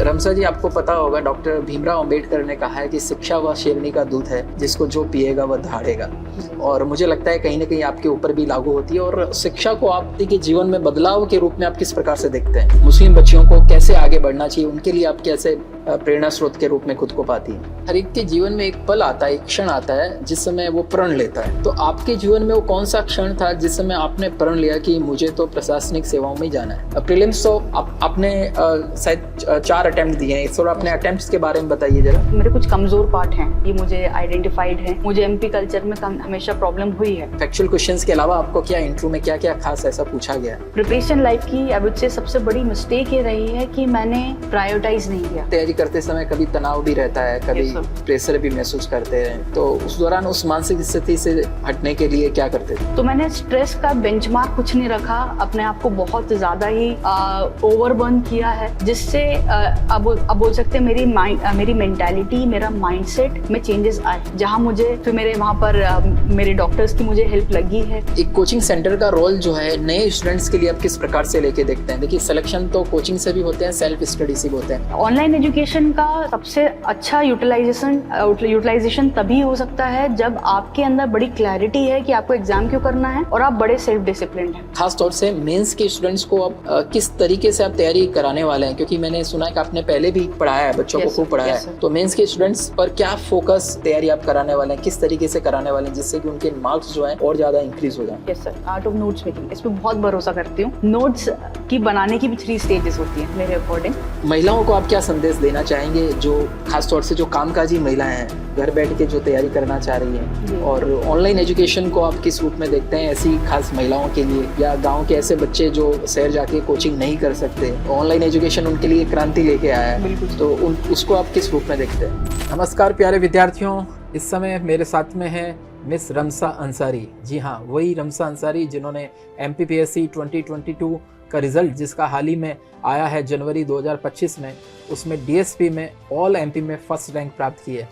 रमसा जी, आपको पता होगा डॉक्टर भीमराव अंबेडकर ने कहा है कि शिक्षा वह शेरनी का दूध है जिसको जो पिएगा वह दहाड़ेगा। और मुझे लगता है कहीं ना कहीं आपके ऊपर भी लागू होती है। और शिक्षा को आपके जीवन में बदलाव के रूप में आप किस प्रकार से देखते हैं? मुस्लिम बच्चियों को कैसे आगे बढ़ना चाहिए, उनके लिए आप कैसे प्रेरणा स्रोत के रूप में खुद को पाती है? हर एक के जीवन में एक पल आता है, एक क्षण आता है जिस समय वो प्रण लेता है। तो आपके जीवन में वो कौन सा क्षण था जिस समय आपने प्रण लिया कि मुझे तो प्रशासनिक सेवाओं में जाना है? प्रीलिम्स तो आपने शायद 4 अटेम्प्ट दिए हैं, थोड़ा अपने अटेम्प्ट्स के बारे में बताइए जरा। मेरे कुछ कमजोर पार्ट हैं, ये मुझे आइडेंटिफाइड है। मुझे एमपी कल्चर में हमेशा प्रॉब्लम हुई है। फैक्चुअल क्वेश्चंस के अलावा आपको क्या इंटरव्यू में क्या क्या खास ऐसा पूछा गया? प्रिपरेशन लाइफ की आई वुड से सबसे बड़ी मिस्टेक ये रही है कि मैंने प्रायोरिटाइज नहीं किया। तैयारी करते समय कभी तनाव भी रहता है, कभी प्रेशर भी महसूस करते हैं, तो उस दौरान उस मानसिक स्थिति से हटने के लिए क्या करते थे? तो मैंने स्ट्रेस का बेंचमार्क कुछ नहीं रखा, अपने आप को बहुत ज्यादा ही ओवरबर्न किया है, जिससे अब बोल सकते हैं मेरी मेंटालिटी, मेरा माइंडसेट में चेंजेस आए, जहां मुझे फिर मेरे वहां पर मेरे डॉक्टर्स की मुझे हेल्प लगी है। एक कोचिंग सेंटर का रोल जो है नए स्टूडेंट्स के लिए आप किस प्रकार से लेके देखते हैं? देखिए, सिलेक्शन तो कोचिंग से भी होते हैं, सेल्फ स्टडी से भी होते हैं। ऑनलाइन एजुकेशन का सबसे अच्छा यूटिलाइजेशन तभी हो सकता है जब आपके अंदर बड़ी क्लैरिटी है कि आपको एग्जाम क्यों करना है और आप बड़े सेल्फ डिसिप्लिन हैं। खास तौर से मेंस के स्टूडेंट्स को आप किस तरीके से आप तैयारी कराने वाले हैं? क्योंकि मैंने सुना है कि आपने पहले भी पढ़ाया है, बच्चों को खूब पढ़ाया है, तो मेंस के स्टूडेंट्स पर क्या फोकस तैयारी आप कराने वाले हैं, किस तरीके से कराने वाले हैं जिससे कि उनके मार्क्स जो है और ज्यादा इंक्रीज हो जाए? Yes sir, art of notes making, इस पे बहुत भरोसा करती हूँ। नोट्स की बनाने की भी 3 स्टेजेस होती हैं मेरे अकॉर्डिंग। महिलाओं को आप क्या संदेश देना चाहेंगे, जो खासतौर से जो कामकाजी महिलाएं हैं, घर बैठ के जो तैयारी करना चाह रही हैं, और ऑनलाइन एजुकेशन को आप किस रूप में देखते हैं ऐसी खास महिलाओं के लिए, या गांव के ऐसे बच्चे जो शहर जाके कोचिंग नहीं कर सकते, ऑनलाइन एजुकेशन उनके लिए क्रांति लेके आया है, तो उसको आप किस रूप में देखते हैं? नमस्कार प्यारे विद्यार्थियों, इस समय मेरे साथ में है मिस रमसा अंसारी। जी हाँ, वही रमसा अंसारी जिन्होंने MPPSC 2022 का रिजल्ट, जिसका हाल ही में आया है जनवरी 2025 में, उसमें DSP में ऑल MP में फर्स्ट रैंक प्राप्त की है।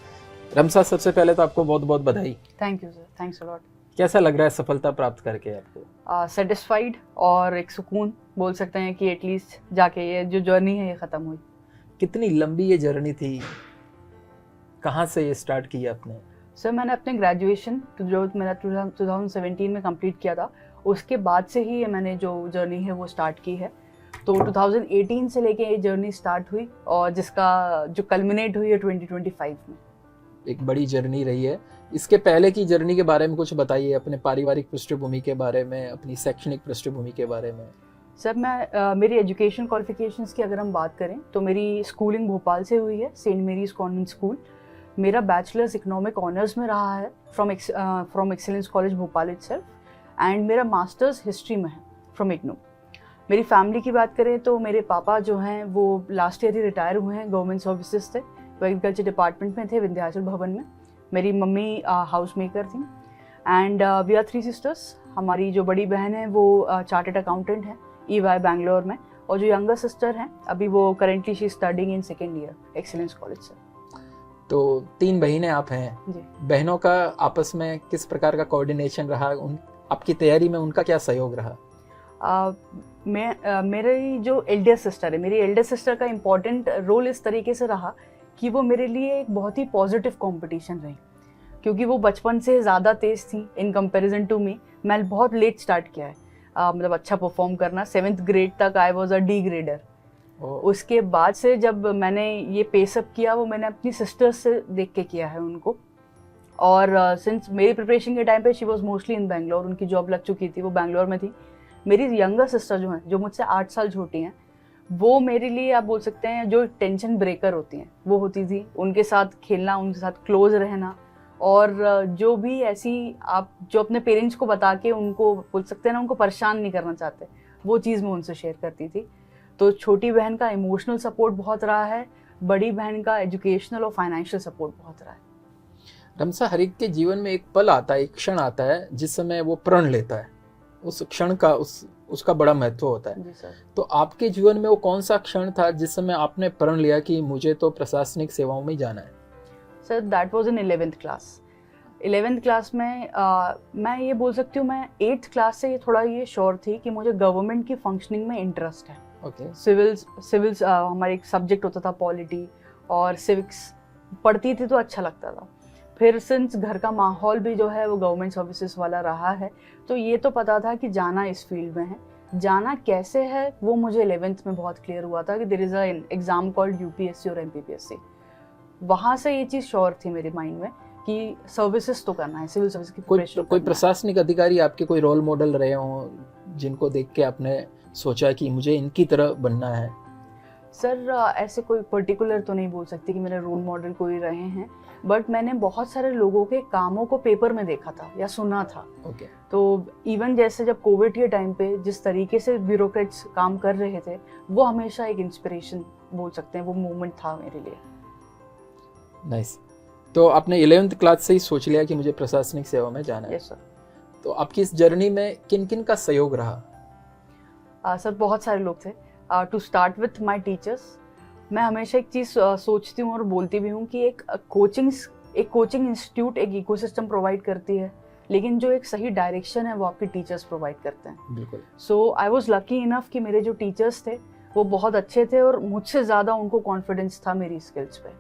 रमसा, सबसे पहले तो आपको बहुत बहुत बधाई। Thank you sir, thanks a lot. कैसा लग रहा है सफलता प्राप्त करके आपको? सेटिस्फाइड और एक सुकून बोल सकते हैं कि एटलीस्ट जाके ये जो जर्नी है ये ख़त्म हुई। कितनी लंबी ये जर्नी थी, कहाँ से ये स्टार्ट किया आपने? सर, मैंने अपने ग्रेजुएशन जो मेरा 2017 में कंप्लीट किया था, उसके बाद से ही मैंने जो जर्नी है वो स्टार्ट की है। तो 2018 से लेके ये जर्नी स्टार्ट हुई और जिसका जो कल्मिनेट हुई है 2025 में। एक बड़ी जर्नी रही है। इसके पहले की जर्नी के बारे में कुछ बताइए, अपने पारिवारिक पृष्ठभूमि के बारे में, अपनी शैक्षणिक पृष्ठभूमि के बारे में। सर, मैं मेरी एजुकेशन क्वालिफिकेशंस की अगर हम बात करें तो मेरी स्कूलिंग भोपाल से हुई है, सेंट मेरीज कॉन्वेंट स्कूल। मेरा बैचलर्स इकोनॉमिक ऑनर्स में रहा है from excellence college Bhopal itself, and मेरा मास्टर्स हिस्ट्री में है फ्रॉम इग्नू। मेरी फैमिली की बात करें तो मेरे पापा जो हैं वो लास्ट ईयर ही रिटायर हुए हैं, गवर्नमेंट सर्विसेज थे, वो एग्रीकल्चर डिपार्टमेंट में थे विंध्याचल भवन में। मेरी मम्मी हाउस मेकर थी, एंड वी आर 3 सिस्टर्स। हमारी जो बड़ी बहन है वो चार्टर्ड अकाउंटेंट है EY बैंगलोर में, और जो यंगर सिस्टर हैं अभी वो currently she studying in 2nd year excellence college से। तो 3 बहनें आप हैं जी। बहनों का आपस में किस प्रकार का कोऑर्डिनेशन रहा, आपकी तैयारी में उनका क्या सहयोग रहा? मेरी जो एल्डर सिस्टर है, मेरी एल्डर सिस्टर का इम्पोर्टेंट रोल इस तरीके से रहा कि वो मेरे लिए एक बहुत ही पॉजिटिव कंपटीशन रही, क्योंकि वो बचपन से ज़्यादा तेज़ थी इन कंपैरिजन टू मी। मैं बहुत लेट स्टार्ट किया है, मतलब अच्छा परफॉर्म करना। 7th ग्रेड तक I was a D grader. उसके बाद से जब मैंने ये पेसअप किया वो मैंने अपनी सिस्टर्स से देख के किया है उनको। और सिंस मेरी प्रिपरेशन के टाइम पे she was mostly in Bangalore, उनकी जॉब लग चुकी थी, वो बैंगलोर में थी। मेरी यंगर सिस्टर जो हैं, जो मुझसे 8 साल छोटी हैं, वो मेरे लिए आप बोल सकते हैं जो टेंशन ब्रेकर होती हैं वो होती थी। उनके साथ खेलना, उनके साथ क्लोज रहना, और जो भी ऐसी आप जो अपने पेरेंट्स को बता के उनको बोल सकते हैं ना, उनको परेशान नहीं करना चाहते, वो चीज़ मैं उनसे शेयर करती थी। तो छोटी बहन का इमोशनल सपोर्ट बहुत रहा है, बड़ी बहन का एजुकेशनल और फाइनेंशियल सपोर्ट बहुत रहा है। रमसा, हर एक के जीवन में एक पल आता है, एक क्षण आता है जिस समय वो प्रण लेता है, उस क्षण का उसका बड़ा महत्व होता है। जी सर। तो आपके जीवन में वो कौन सा क्षण था जिस समय आपने प्रण लिया कि मुझे तो प्रशासनिक सेवाओं में जाना है? Sir, that was in 11th class. 11th class में मैं ये बोल सकती हूँ, मैं 8th क्लास से थोड़ा ये श्योर थी कि मुझे गवर्नमेंट की फंक्शनिंग में इंटरेस्ट है। ओके। सिविल्स हमारा एक सब्जेक्ट होता था पॉलिटी और सिविक्स, पढ़ती थी तो अच्छा लगता था। फिर सिंस घर का माहौल भी जो है वो गवर्नमेंट सर्विसेज वाला रहा है, तो ये तो पता था कि जाना इस फील्ड में है। जाना कैसे है वो मुझे 11th में बहुत क्लियर हुआ था कि there is an exam called UPSC और एमपीपीएससी। वहाँ से ये चीज़ श्योर थी मेरे माइंड में कि सर्विसेज तो करना है, सिविल सर्विस की प्रिपरेशन। कोई प्रशासनिक अधिकारी आपके कोई रोल मॉडल रहे हों जिनको देख के आपने सोचा कि मुझे इनकी तरह बनना है? सर ऐसे कोई पर्टिकुलर तो नहीं बोल सकती कि मेरे रोल मॉडल कोई रहे हैं, बट मैंने बहुत सारे लोगों के कामों को पेपर में देखा था या सुना था। ओके। तो इवन जैसे जब कोविड के टाइम पे जिस तरीके से ब्यूरोक्रेट्स काम कर रहे थे, वो हमेशा एक इंस्पिरेशन बोल सकते हैं, वो मोमेंट था मेरे लिए। नाइस। तो आपने 11th क्लास से ही सोच लिया कि मुझे प्रशासनिक सेवा में जाना है? Yes sir. तो आपकी इस जर्नी में किन किन का सहयोग रहा? सर बहुत सारे लोग थे। To start with my teachers, मैं हमेशा एक चीज़ सोचती हूँ और बोलती भी हूँ कि एक कोचिंग इंस्टीट्यूट एक इकोसिस्टम प्रोवाइड करती है, लेकिन जो एक सही डायरेक्शन है वो आपके टीचर्स प्रोवाइड करते हैं। बिल्कुल। सो आई वाज लकी इनफ कि मेरे जो टीचर्स थे वो बहुत अच्छे थे और मुझसे ज़्यादा उनको कॉन्फिडेंस था मेरी स्किल्स पे।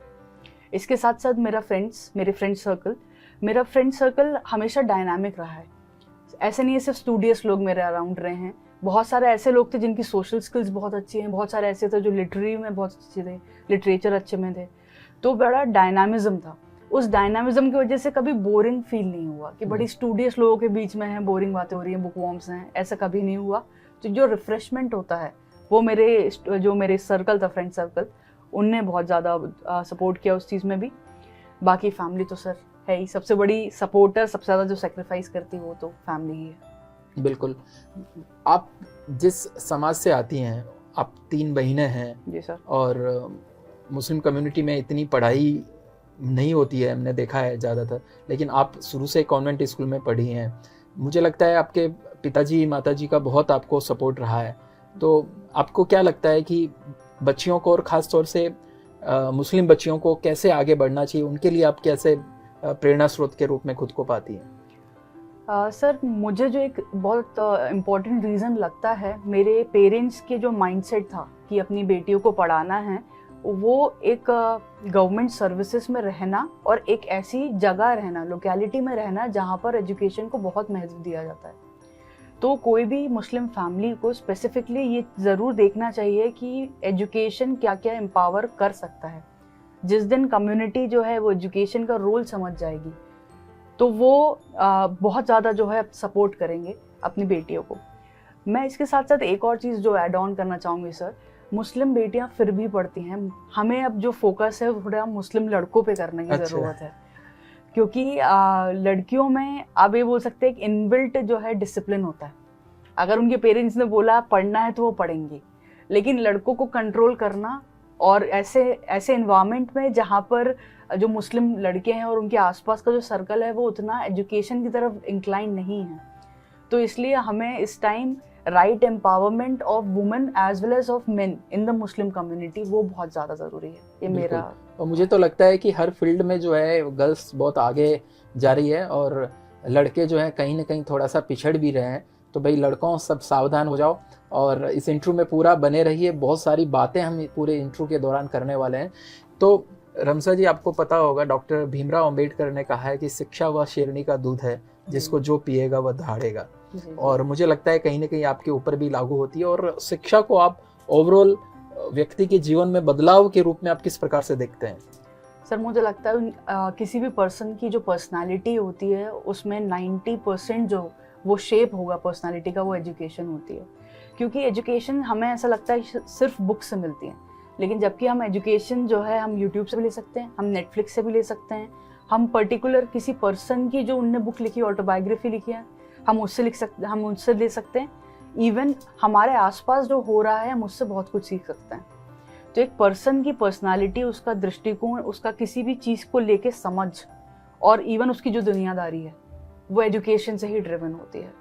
इसके साथ साथ मेरे फ्रेंड सर्कल हमेशा डायनामिक रहा है। ऐसे नहीं है सिर्फ स्टूडियस लोग मेरे अराउंड रहे हैं, बहुत सारे ऐसे लोग थे जिनकी सोशल स्किल्स बहुत अच्छी हैं, बहुत सारे ऐसे थे जो लिटरेरी में बहुत अच्छे थे, लिटरेचर अच्छे में थे। तो बड़ा डायनामिज्म था। उस डायनामिज्म की वजह से कभी बोरिंग फील नहीं हुआ कि बड़ी स्टूडियस लोगों के बीच में है, बोरिंग बातें हो रही हैं, बुक वॉर्म्स हैं, ऐसा कभी नहीं हुआ। तो जो रिफ्रेशमेंट होता है वो मेरे सर्कल था, फ्रेंड सर्कल, उनने बहुत ज़्यादा सपोर्ट किया उस चीज़ में भी। बाकी फैमिली तो सर है ही, सबसे बड़ी सपोर्टर, सबसे ज़्यादा जो सेक्रीफाइस करती है वो तो फैमिली ही है। बिल्कुल। आप जिस समाज से आती हैं, आप 3 बहनें हैं। जी सर। और मुस्लिम कम्युनिटी में इतनी पढ़ाई नहीं होती है, हमने देखा है ज़्यादातर, लेकिन आप शुरू से कॉन्वेंट स्कूल में पढ़ी हैं। मुझे लगता है आपके पिताजी माताजी का बहुत आपको सपोर्ट रहा है। तो आपको क्या लगता है कि बच्चियों को और ख़ास तौर से मुस्लिम बच्चियों को कैसे आगे बढ़ना चाहिए, उनके लिए आप कैसे प्रेरणा स्रोत के रूप में खुद को पाती हैं? सर मुझे जो एक बहुत इम्पॉर्टेंट रीज़न लगता है, मेरे पेरेंट्स के जो माइंडसेट था कि अपनी बेटियों को पढ़ाना है, वो एक गवर्नमेंट सर्विसेज में रहना और एक ऐसी जगह रहना, लोकेलिटी में रहना जहाँ पर एजुकेशन को बहुत महत्व दिया जाता है। तो कोई भी मुस्लिम फैमिली को स्पेसिफिकली ये ज़रूर देखना चाहिए कि एजुकेशन क्या क्या एम्पावर कर सकता है। जिस दिन कम्युनिटी जो है वो एजुकेशन का रोल समझ जाएगी तो वो बहुत ज़्यादा जो है सपोर्ट करेंगे अपनी बेटियों को। मैं इसके साथ साथ एक और चीज़ जो ऐड ऑन करना चाहूँगी सर, मुस्लिम बेटियां फिर भी पढ़ती हैं। हमें अब जो फोकस है वो थोड़ा मुस्लिम लड़कों पे करने की ज़रूरत है, क्योंकि लड़कियों में आप ये बोल सकते हैं एक इनबिल्ट जो है डिसिप्लिन होता है। अगर उनके पेरेंट्स ने बोला पढ़ना है तो वो पढ़ेंगी, लेकिन लड़कों को कंट्रोल करना और ऐसे इन्वायरमेंट में जहाँ पर जो मुस्लिम लड़के हैं और उनके आसपास का जो सर्कल है वो उतना एजुकेशन की तरफ इंक्लाइन नहीं है, तो इसलिए हमें इस time right empowerment of women as well as of men in the Muslim community वो बहुत ज़्यादा ज़रूरी है। ये मेरा, और मुझे तो लगता है कि हर फील्ड में जो है गर्ल्स बहुत आगे जा रही है और लड़के जो है कहीं ना कहीं थोड़ा सा पिछड़ भी रहे हैं। तो भाई लड़कों सब सावधान हो जाओ और इस इंटरव्यू में पूरा बने रहिए, बहुत सारी बातें हम पूरे इंटरव्यू के दौरान करने वाले हैं। तो रमसा जी, आपको पता होगा डॉक्टर भीमराव अंबेडकर ने कहा है कि शिक्षा वह शेरनी का दूध है जिसको जो पिएगा वह दहाड़ेगा, और मुझे लगता है कहीं ना कहीं आपके ऊपर भी लागू होती है। और शिक्षा को आप ओवरऑल व्यक्ति के जीवन में बदलाव के रूप में आप किस प्रकार से देखते हैं? सर मुझे लगता है किसी भी पर्सन की जो पर्सनालिटी होती है उसमें 90% जो वो शेप होगा पर्सनालिटी का वो एजुकेशन होती है, क्योंकि एजुकेशन हमें ऐसा लगता है सिर्फ बुक से मिलती है, लेकिन जबकि हम एजुकेशन जो है हम यूट्यूब से भी ले सकते हैं, हम नेटफ्लिक्स से भी ले सकते हैं, हम पर्टिकुलर किसी पर्सन की जो उनने बुक लिखी, ऑटोबायोग्राफी लिखी है, हम उससे ले सकते हैं। इवन हमारे आसपास जो हो रहा है हम उससे बहुत कुछ सीख सकते हैं। तो एक पर्सन की पर्सनालिटी, उसका दृष्टिकोण, उसका किसी भी चीज़ को लेके समझ और इवन उसकी जो दुनियादारी है वो एजुकेशन से ही ड्रिवन होती है।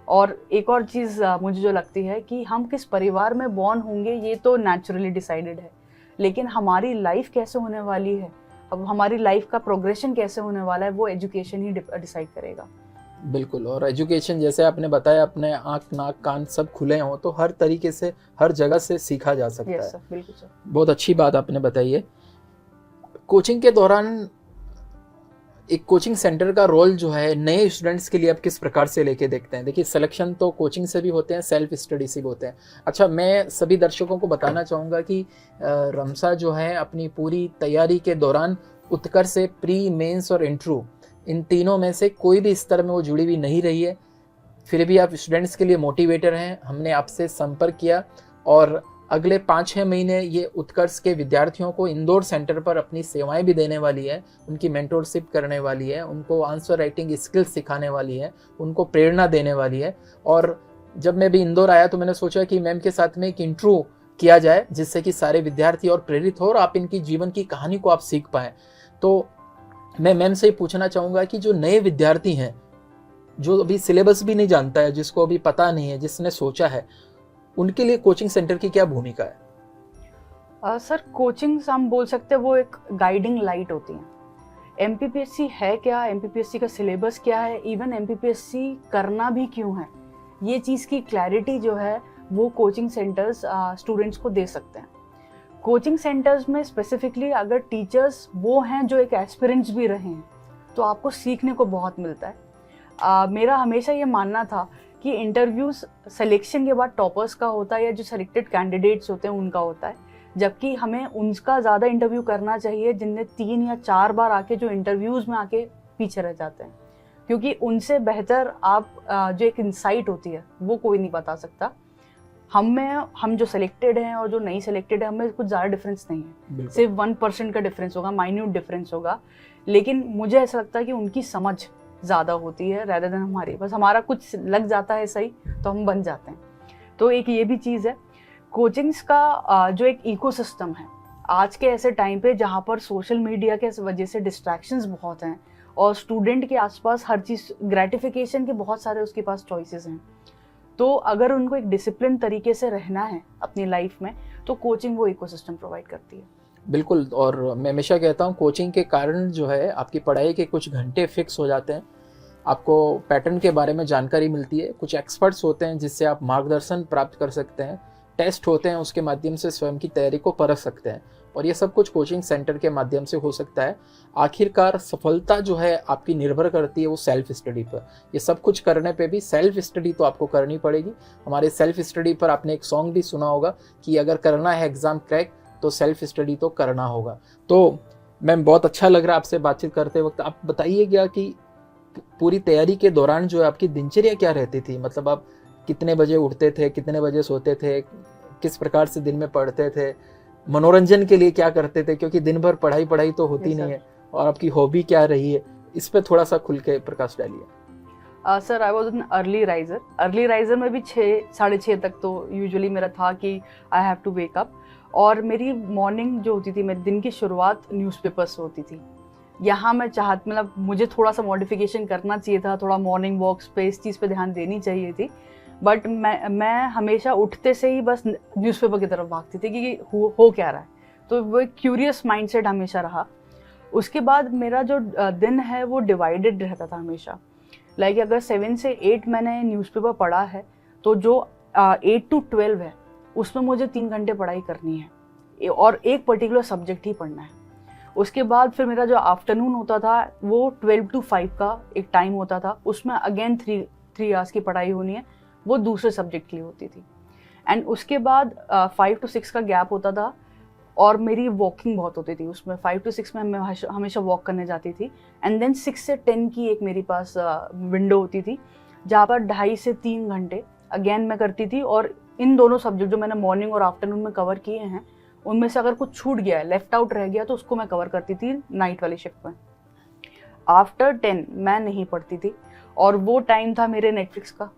और एक और चीज़ मुझे जो लगती है कि हम किस परिवार में बॉर्न होंगे ये तो नेचुरली डिसाइडेड है, लेकिन हमारी लाइफ कैसे होने वाली है, अब हमारी लाइफ का प्रोग्रेशन कैसे होने वाला है वो एजुकेशन ही डिसाइड करेगा। बिल्कुल। और एजुकेशन जैसे आपने बताया, अपने आँख नाक कान सब खुले हों तो हर तरीके से हर जगह से सीखा जा सकता यस है। सर, बिल्कुल सर। बहुत अच्छी बात आपने बताई है। कोचिंग के दौरान एक कोचिंग सेंटर का रोल जो है नए स्टूडेंट्स के लिए आप किस प्रकार से लेके देखते हैं? देखिए, सिलेक्शन तो कोचिंग से भी होते हैं, सेल्फ स्टडी से भी होते हैं। अच्छा, मैं सभी दर्शकों को बताना चाहूँगा कि रमसा जो है अपनी पूरी तैयारी के दौरान उत्कर्ष से प्री, मेंस और इंटरव्यू इन तीनों में से कोई भी स्तर में वो जुड़ी हुई नहीं रही है। फिर भी आप स्टूडेंट्स के लिए मोटिवेटर हैं। हमने आपसे संपर्क किया और अगले 5-6 महीने ये उत्कर्ष के विद्यार्थियों को इंदौर सेंटर पर अपनी सेवाएं भी देने वाली है, उनकी मेंटोरशिप करने वाली है, उनको आंसर राइटिंग स्किल्स सिखाने वाली है, उनको प्रेरणा देने वाली है। और जब मैं भी इंदौर आया तो मैंने सोचा कि मैम के साथ में एक इंटरव्यू किया जाए, जिससे कि सारे विद्यार्थी और प्रेरित हो और आप इनकी जीवन की कहानी को आप सीख पाएँ। तो मैं मैम से पूछना चाहूँगा कि जो नए विद्यार्थी हैं, जो अभी सिलेबस भी नहीं जानता है, जिसको अभी पता नहीं है, जिसने सोचा है, उनके लिए कोचिंग सेंटर की क्या भूमिका है? सर, कोचिंग हम बोल सकते हैं वो एक गाइडिंग लाइट होती है। एमपीपीएससी है क्या, एमपीपीएससी का सिलेबस क्या है, इवन एमपीपीएससी करना भी क्यों है, ये चीज़ की क्लैरिटी जो है वो कोचिंग सेंटर्स स्टूडेंट्स को दे सकते हैं। कोचिंग सेंटर्स में स्पेसिफिकली अगर टीचर्स वो हैं जो एक एस्पिरेंट्स भी रहे हैं, तो आपको सीखने को बहुत मिलता है। मेरा हमेशा ये मानना था कि इंटरव्यूज सिलेक्शन के बाद टॉपर्स का होता है या जो सेलेक्टेड कैंडिडेट्स होते हैं उनका होता है, जबकि हमें उनका ज़्यादा इंटरव्यू करना चाहिए जिनने 3 या 4 बार आके जो इंटरव्यूज़ में आके पीछे रह जाते हैं, क्योंकि उनसे बेहतर आप जो एक इंसाइट होती है वो कोई नहीं बता सकता। हम जो सिलेक्टेड हैं और जो नहीं सिलेक्टेड है, हमें कुछ ज़्यादा डिफरेंस नहीं है, सिर्फ 1% का डिफरेंस होगा, माइन्यूट डिफरेंस होगा। लेकिन मुझे ऐसा लगता है कि उनकी समझ ज़्यादा होती है रैदर देन हमारी। बस हमारा कुछ लग जाता है सही तो हम बन जाते हैं। तो एक ये भी चीज़ है। कोचिंग्स का जो एक इकोसिस्टम है आज के ऐसे टाइम पे जहाँ पर सोशल मीडिया के वजह से डिस्ट्रैक्शंस बहुत हैं और स्टूडेंट के आसपास हर चीज़ ग्रेटिफिकेशन के बहुत सारे उसके पास चॉइसेस हैं, तो अगर उनको एक डिसिप्लिन तरीके से रहना है अपनी लाइफ में तो कोचिंग वो इकोसिस्टम प्रोवाइड करती है। बिल्कुल। और मैं हमेशा कहता हूँ कोचिंग के कारण जो है आपकी पढ़ाई के कुछ घंटे फिक्स हो जाते हैं, आपको पैटर्न के बारे में जानकारी मिलती है, कुछ एक्सपर्ट्स होते हैं जिससे आप मार्गदर्शन प्राप्त कर सकते हैं, टेस्ट होते हैं उसके माध्यम से स्वयं की तैयारी को परख सकते हैं, और ये सब कुछ कोचिंग सेंटर के माध्यम से हो सकता है। आखिरकार सफलता जो है आपकी निर्भर करती है वो सेल्फ स्टडी पर। ये सब कुछ करने पे भी सेल्फ स्टडी तो आपको करनी पड़ेगी। हमारे सेल्फ स्टडी पर आपने एक सॉन्ग भी सुना होगा कि अगर करना है एग्ज़ाम क्रैक तो सेल्फ स्टडी तो करना होगा। तो मैम, बहुत अच्छा लग रहा है आपसे बातचीत करते वक्त। आप बताइएगा कि पूरी तैयारी के दौरान जो है आपकी दिनचर्या क्या रहती थी? मतलब आप कितने बजे उठते थे, कितने बजे सोते थे, किस प्रकार से दिन में पढ़ते थे, मनोरंजन के लिए क्या करते थे, क्योंकि दिन भर पढ़ाई तो होती नहीं है, और आपकी हॉबी क्या रही है, इस पे थोड़ा सा खुल के प्रकाश डालिए। Sir, I was an early riser में भी 6-6:30 तक तो यूजुअली मेरा था कि I have to wake up, और मेरी मॉर्निंग जो होती थी, मेरे दिन की शुरुआत न्यूज़पेपर से होती थी। यहाँ मैं मतलब मुझे थोड़ा सा मॉडिफिकेशन करना चाहिए था, थोड़ा मॉर्निंग वॉक्स पे इस चीज़ पे ध्यान देनी चाहिए थी, बट मैं हमेशा उठते से ही बस न्यूज़पेपर की तरफ भागती थी कि हो क्या रहा है। तो वो एक क्यूरियस माइंडसेट हमेशा रहा। उसके बाद मेरा जो दिन है वो डिवाइडेड रहता था हमेशा। लाइक अगर 7 से 8 मैंने न्यूज़पेपर पढ़ा है तो जो 8 to 12 है उसमें मुझे 3 घंटे पढ़ाई करनी है और एक पर्टिकुलर सब्जेक्ट ही पढ़ना है। उसके बाद फिर मेरा जो आफ्टरनून होता था वो 12 to 5 का एक टाइम होता था, उसमें अगेन 3 आवर्स की पढ़ाई होनी है, वो दूसरे सब्जेक्ट के लिए होती थी। एंड उसके बाद 5 to 6 का गैप होता था और मेरी वॉकिंग बहुत होती थी उसमें। 5 to 6 में मैं हमेशा वॉक करने जाती थी। एंड देन 6 से 10 की एक मेरे पास विंडो होती थी जहाँ पर 2.5 से 3 घंटे अगेन मैं करती थी। और इन दोनों सब्जेक्ट जो मैंने मॉर्निंग और आफ्टरनून में कवर किए हैं उनमें से अगर कुछ छूट गया है, लेफ्ट आउट रह गया, तो उसको मैं कवर करती थी नाइट वाली शिफ्ट में। आफ्टर 10 मैं नहीं पढ़ती थी और वो टाइम था मेरे नेटफ्लिक्स का।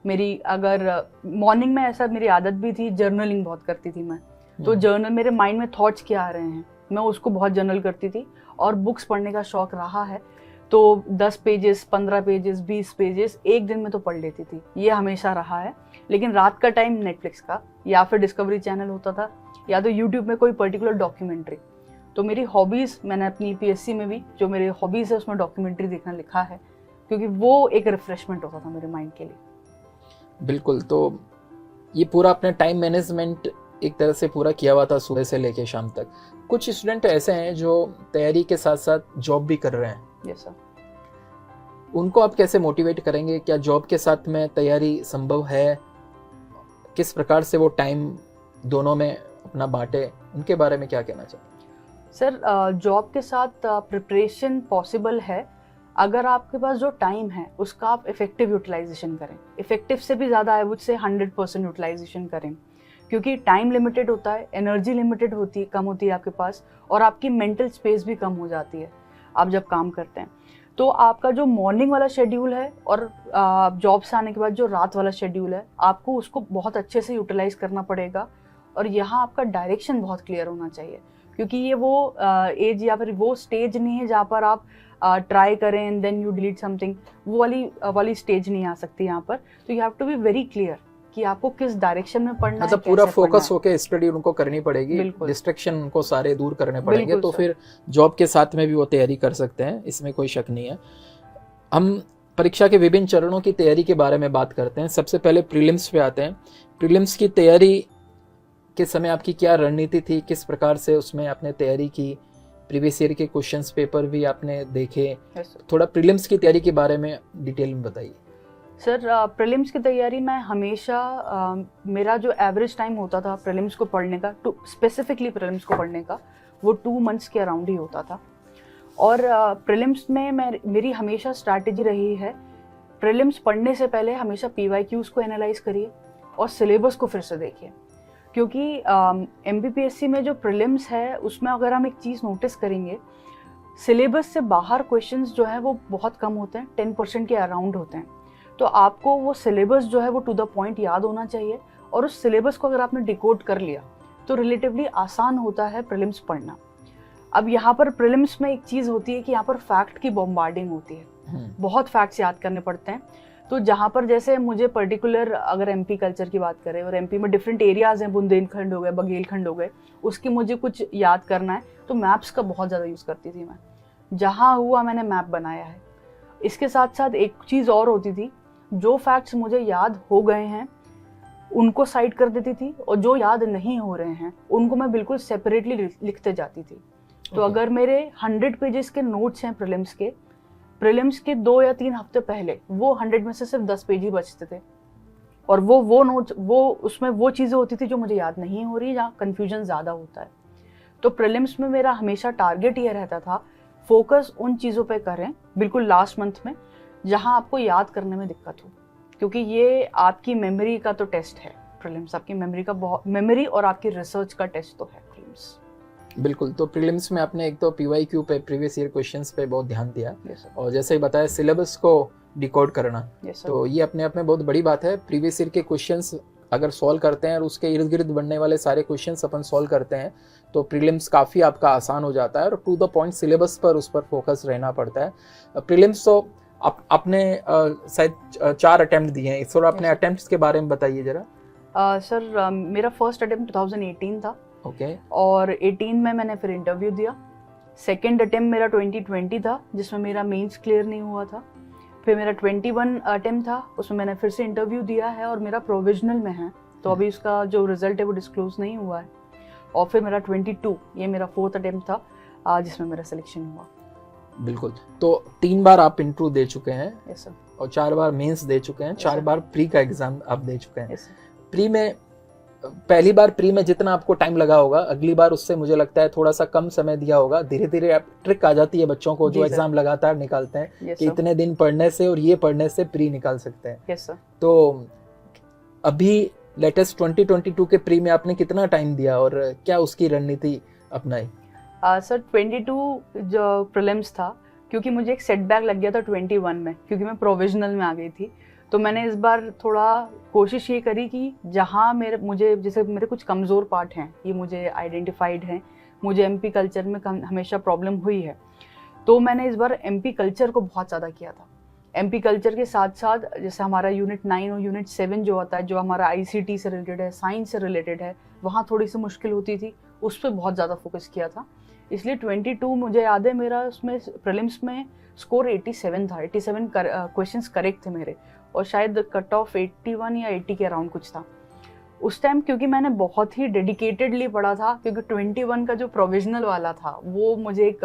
मेरी अगर मॉर्निंग में ऐसा मेरी आदत भी थी, जर्नलिंग बहुत करती थी मैं, तो जर्नल मेरे माइंड में थॉट्स क्या आ रहे हैं मैं उसको बहुत जर्नल करती थी। और बुक्स पढ़ने का शौक रहा है तो 10 पेजेस, 15 पेजेस, 20 पेजेस एक दिन में तो पढ़ लेती थी, ये हमेशा रहा है। लेकिन रात का टाइम नेटफ्लिक्स का या फिर डिस्कवरी चैनल होता था या तो यूट्यूब में कोई पर्टिकुलर डॉक्यूमेंट्री। तो मेरी हॉबीज़, मैंने अपनी पीएससी में भी जो मेरे हॉबीज़ है उसमें डॉक्यूमेंट्री देखना लिखा है। क्योंकि वो एक रिफ्रेशमेंट होता था मेरे माइंड के लिए। बिल्कुल, तो ये पूरा अपने टाइम मैनेजमेंट एक तरह से पूरा किया हुआ था सुबह से लेके शाम तक। कुछ स्टूडेंट ऐसे हैं जो तैयारी के साथ साथ जॉब भी कर रहे हैं, यस सर। उनको आप कैसे मोटिवेट करेंगे? क्या जॉब के साथ में तैयारी संभव है? किस प्रकार से वो टाइम दोनों में अपना बांटे, उनके बारे में क्या कहना चाहिए? सर जॉब के साथ प्रिपरेशन पॉसिबल है अगर आपके पास जो टाइम है उसका आप इफेक्टिव यूटिलाइजेशन करें। इफेक्टिव से भी ज़्यादा आई वुड से 100% यूटिलाइजेशन करें, क्योंकि टाइम लिमिटेड होता है, एनर्जी लिमिटेड होती है, कम होती है आपके पास, और आपकी मेंटल स्पेस भी कम हो जाती है आप जब काम करते हैं। तो आपका जो मॉर्निंग वाला शेड्यूल है और जॉब से आने के बाद जो रात वाला शेड्यूल है, आपको उसको बहुत अच्छे से यूटिलाइज करना पड़ेगा। और यहाँ आपका डायरेक्शन बहुत क्लियर होना चाहिए, क्योंकि ये वो एज या फिर वो स्टेज नहीं है जहाँ पर आप ट्राई करें and then you delete something, वो वाली स्टेज नहीं आ सकती यहाँ पर। तो you have to be very clear कि आपको किस डायरेक्शन में पढ़ना है, मतलब पूरा फोकस होके स्टडी उनको करनी पड़ेगी, डिस्ट्रैक्शन उनको सारे दूर करने पड़ेंगे, तो फिर जॉब के साथ में भी वो तैयारी कर सकते हैं, इसमें कोई शक नहीं है। हम परीक्षा के विभिन्न चरणों की तैयारी के बारे में बात करते हैं। सबसे पहले प्रीलिम्स पे आते हैं। प्रीलिम्स की तैयारी के समय आपकी क्या रणनीति थी? किस प्रकार से उसमें आपने तैयारी की? प्रीवियस ईयर के क्वेश्चंस पेपर भी आपने देखे? थोड़ा प्रीलिम्स की तैयारी के बारे में डिटेल में बताइए। सर प्रीलिम्स की तैयारी में हमेशा मेरा जो एवरेज टाइम होता था प्रीलिम्स को पढ़ने का, स्पेसिफिकली प्रीलिम्स को पढ़ने का, वो 2 मंथ्स के अराउंड ही होता था। और प्रीलिम्स में मेरी हमेशा स्ट्रैटेजी रही है, प्रीलिम्स पढ़ने से पहले हमेशा PYQs को एनालाइज करिए और सिलेबस को फिर से देखिए, क्योंकि MPPSC में जो प्रीलिम्स है उसमें अगर हम एक चीज़ नोटिस करेंगे, सिलेबस से बाहर क्वेश्चंस जो है वो बहुत कम होते हैं, 10% के अराउंड होते हैं। तो आपको वो सिलेबस जो है वो टू द पॉइंट याद होना चाहिए, और उस सिलेबस को अगर आपने डिकोड कर लिया तो रिलेटिवली आसान होता है प्रीलिम्स पढ़ना। अब यहाँ पर प्रीलिम्स में एक चीज़ होती है कि यहाँ पर फैक्ट की बॉम्बार्डिंग होती है, बहुत फैक्ट्स याद करने पड़ते हैं। तो जहाँ पर जैसे मुझे पर्टिकुलर अगर MP कल्चर की बात करें और MP में डिफरेंट एरियाज़ हैं, बुंदेलखंड हो गए, बघेलखंड हो गए, उसकी मुझे कुछ याद करना है तो मैप्स का बहुत ज़्यादा यूज़ करती थी मैं। जहाँ हुआ मैंने मैप बनाया है। इसके साथ साथ एक चीज़ और होती थी, जो फैक्ट्स मुझे याद हो गए हैं उनको साइड कर देती थी, और जो याद नहीं हो रहे हैं उनको मैं बिल्कुल सेपरेटली लिखते जाती थी। तो अगर मेरे 100 पेजेस के नोट्स हैं प्रीलिम्स के 2 या 3 हफ्ते पहले, वो 100 में से सिर्फ 10 पेज ही बचते थे, और वो नोट्स उसमें वो चीज़ें होती थी जो मुझे याद नहीं हो रही, जहाँ कन्फ्यूजन ज़्यादा होता है। तो प्रीलिम्स में मेरा हमेशा टारगेट ये रहता था, फोकस उन चीज़ों पे करें बिल्कुल लास्ट मंथ में जहाँ आपको याद करने में दिक्कत हो, क्योंकि ये आपकी मेमोरी का तो टेस्ट है प्रीलिम्स, आपकी मेमोरी और आपकी रिसर्च का टेस्ट तो है प्रीलिम्स। बिल्कुल, तो प्रीलिम्स में आपने एक तो PYQ पे, प्रीवियस ईयर क्वेश्चंस पे बहुत ध्यान दिया, और जैसे ही बताया सिलेबस को डिकोड करना, तो ये अपने आप में बहुत बड़ी बात है। प्रीवियस ईयर के क्वेश्चंस अगर सॉल्व करते हैं और उसके इर्द गिर्द बनने वाले सारे क्वेश्चंस अपन सॉल्व करते हैं तो प्रीलिम्स काफ़ी आपका आसान हो जाता है, और टू द पॉइंट सिलेबस पर उस पर फोकस रहना पड़ता है। प्रीलिम्स तो आपने शायद 4 अटेम्प्ट दिए हैं, थोड़ा अपने अटेम्प्ट्स के बारे में बताइए जरा। सर मेरा फर्स्ट अटेम्प्ट 2018 था, ओके, और 18 में मैंने फिर इंटरव्यू दिया। सेकेंड अटेम्प्ट मेरा 2020 था, जिसमें मेरा मेंस क्लियर नहीं हुआ था। फिर मेरा 21 अटेम्प्ट था, उसमें मैंने फिर से इंटरव्यू दिया है, और मेरा प्रोविजनल में है, तो अभी उसका जो रिजल्ट है वो डिस्क्लोज नहीं हुआ है। और फिर मेरा 22, ये मेरा 4th अटेम्प्ट था, जिसमें मेरा सिलेक्शन हुआ। बिल्कुल, तो 3 बार आप इंटरव्यू दे चुके हैं, यस सर, और 4 बार मेंस दे चुके हैं, 4 बार प्री का एग्जाम आप दे चुके हैं। प्री में पहली बार प्री में जितना आपको टाइम लगा होगा, अगली बार उससे मुझे लगता है थोड़ा सा कम समय दिया होगा। धीरे धीरे आप ट्रिक आ जाती है बच्चों को जो एग्जाम लगातार निकालते हैं कि इतने दिन पढ़ने से और ये पढ़ने से प्री निकाल सकते हैं। Yes sir. तो अभी लेटेस्ट 2022 के प्री में आपने कितना टाइम दिया और क्या उसकी रणनीति अपनाई? सर 22 जो प्रीलिम्स था, क्योंकि मुझे एक सेटबैक लग गया था 21 में, क्योंकि मैं प्रोविजनल में आ गई थी, तो मैंने इस बार थोड़ा कोशिश ये करी कि जहाँ मेरे कुछ कमज़ोर पार्ट हैं, ये मुझे आइडेंटिफाइड हैं, मुझे MP कल्चर में हमेशा प्रॉब्लम हुई है, तो मैंने इस बार MP कल्चर को बहुत ज़्यादा किया था। MP कल्चर के साथ साथ जैसे हमारा यूनिट 9 और यूनिट 7 जो होता है, जो हमारा ICT से रिलेटेड है, साइंस से रिलेटेड है, वहाँ थोड़ी सी मुश्किल होती थी, उस पर बहुत ज़्यादा फोकस किया था। इसलिए 22 मुझे याद है मेरा उसमें प्रीलिम्स में स्कोर 87 था, 87 क्वेश्चंस करेक्ट थे मेरे, और शायद कट ऑफ 81 या 80 के अराउंड कुछ था उस टाइम, क्योंकि मैंने बहुत ही डेडिकेटेडली पढ़ा था। क्योंकि 21 का जो प्रोविजनल वाला था वो मुझे एक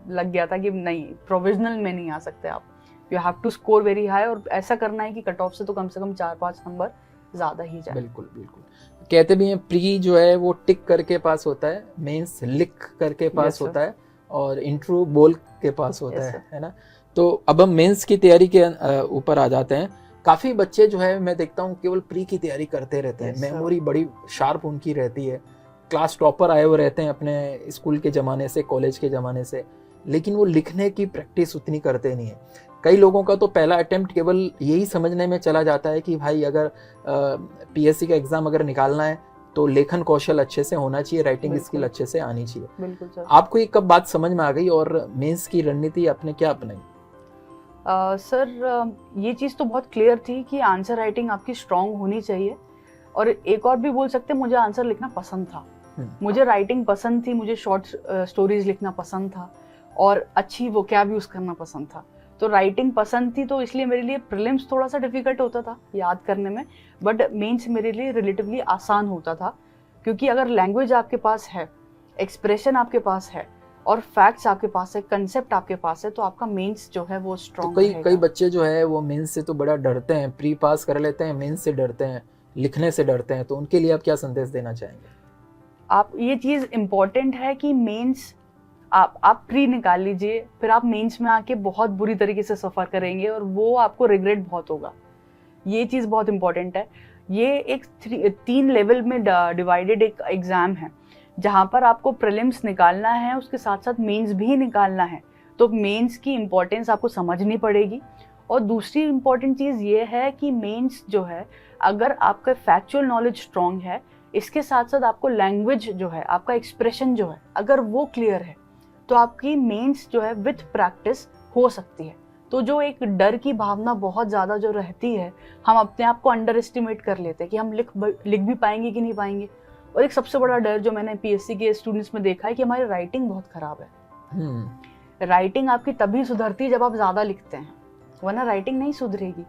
लग गया था कि नहीं, प्रोविजनल में नहीं आ सकते आप, you have to score very high, और ऐसा करना है कि कट ऑफ से तो कम 4-5 नंबर ज़्यादा ही जाए। बिल्कुल बिल्कुल। कहते भी हैं प्री जो है वो टिक करके पास होता है, मेंस लिख करके पास होता है, और इंट्रो बोल के पास होता है ना। तो अब हम मेंस की तैयारी के ऊपर आ जाते हैं। काफ़ी बच्चे जो है मैं देखता हूँ केवल प्री की तैयारी करते रहते हैं, मेमोरी बड़ी शार्प उनकी रहती है, क्लास टॉपर आए हुए रहते हैं अपने स्कूल के ज़माने से, कॉलेज के ज़माने से, लेकिन वो लिखने की प्रैक्टिस उतनी करते नहीं है। कई लोगों का तो पहला अटेम्प्ट केवल यही समझने में चला जाता है कि भाई अगर पीएससी का एग्ज़ाम अगर निकालना है तो लेखन कौशल अच्छे से होना चाहिए, राइटिंग स्किल अच्छे से आनी चाहिए। बिल्कुल सर। आपको ये कब बात समझ में आ गई और मेंस की रणनीति आपने क्या अपनाई? सर ये चीज़ तो बहुत क्लियर थी कि आंसर राइटिंग आपकी स्ट्रांग होनी चाहिए, और एक और भी बोल सकते हैं, मुझे आंसर लिखना पसंद था, मुझे राइटिंग पसंद थी, मुझे शॉर्ट स्टोरीज लिखना पसंद था, और अच्छी वोकैब यूज़ करना पसंद था। तो राइटिंग पसंद थी, तो इसलिए मेरे लिए प्रीलिम्स थोड़ा सा डिफिकल्ट होता था याद करने में, बट मेंस मेरे लिए रिलेटिवली आसान होता था। क्योंकि अगर लैंग्वेज आपके पास है, एक्सप्रेशन आपके पास है, और फैक्ट्स आपके पास है, कंसेप्ट आपके पास है, तो आपका मेंस जो है वो स्ट्रॉन्ग रहेगा। कई बच्चे जो है वो मेंस से तो बड़ा डरते हैं, प्री पास कर लेते हैं, मेंस से डरते हैं, लिखने से डरते हैं, तो उनके लिए आप क्या संदेश देना चाहेंगे? आप ये चीज़ इम्पॉर्टेंट है कि मेंस आप प्री निकाल लीजिए, फिर आप मेंस में आके बहुत बुरी तरीके से सफ़र करेंगे, और वो आपको रिग्रेट बहुत होगा। ये चीज़ बहुत इंपॉर्टेंट है। ये एक 3 लेवल में डिवाइडेड एक एग्ज़ाम है, जहाँ पर आपको प्रीलिम्स निकालना है, उसके साथ साथ मेंस भी निकालना है। तो मेंस की इम्पोर्टेंस आपको समझनी पड़ेगी। और दूसरी इम्पॉर्टेंट चीज़ ये है कि मेंस जो है, अगर आपका फैक्चुअल नॉलेज स्ट्रॉन्ग है, इसके साथ साथ आपको लैंग्वेज जो है, आपका एक्सप्रेशन जो है, अगर वो क्लियर है, तो आपकी मेंस जो है विथ प्रैक्टिस हो सकती है। तो जो एक डर की भावना बहुत ज़्यादा जो रहती है, हम अपने आप को अंडर एस्टिमेट कर लेते हैं कि हम लिख भी पाएंगे कि नहीं पाएंगे। और एक सबसे बड़ा डर जो मैंने पीएससी के स्टूडेंट्स में देखा है कि हमारी राइटिंग बहुत ख़राब है। राइटिंग आपकी तभी सुधरती है जब आप ज़्यादा लिखते हैं, वरना राइटिंग नहीं सुधरेगी।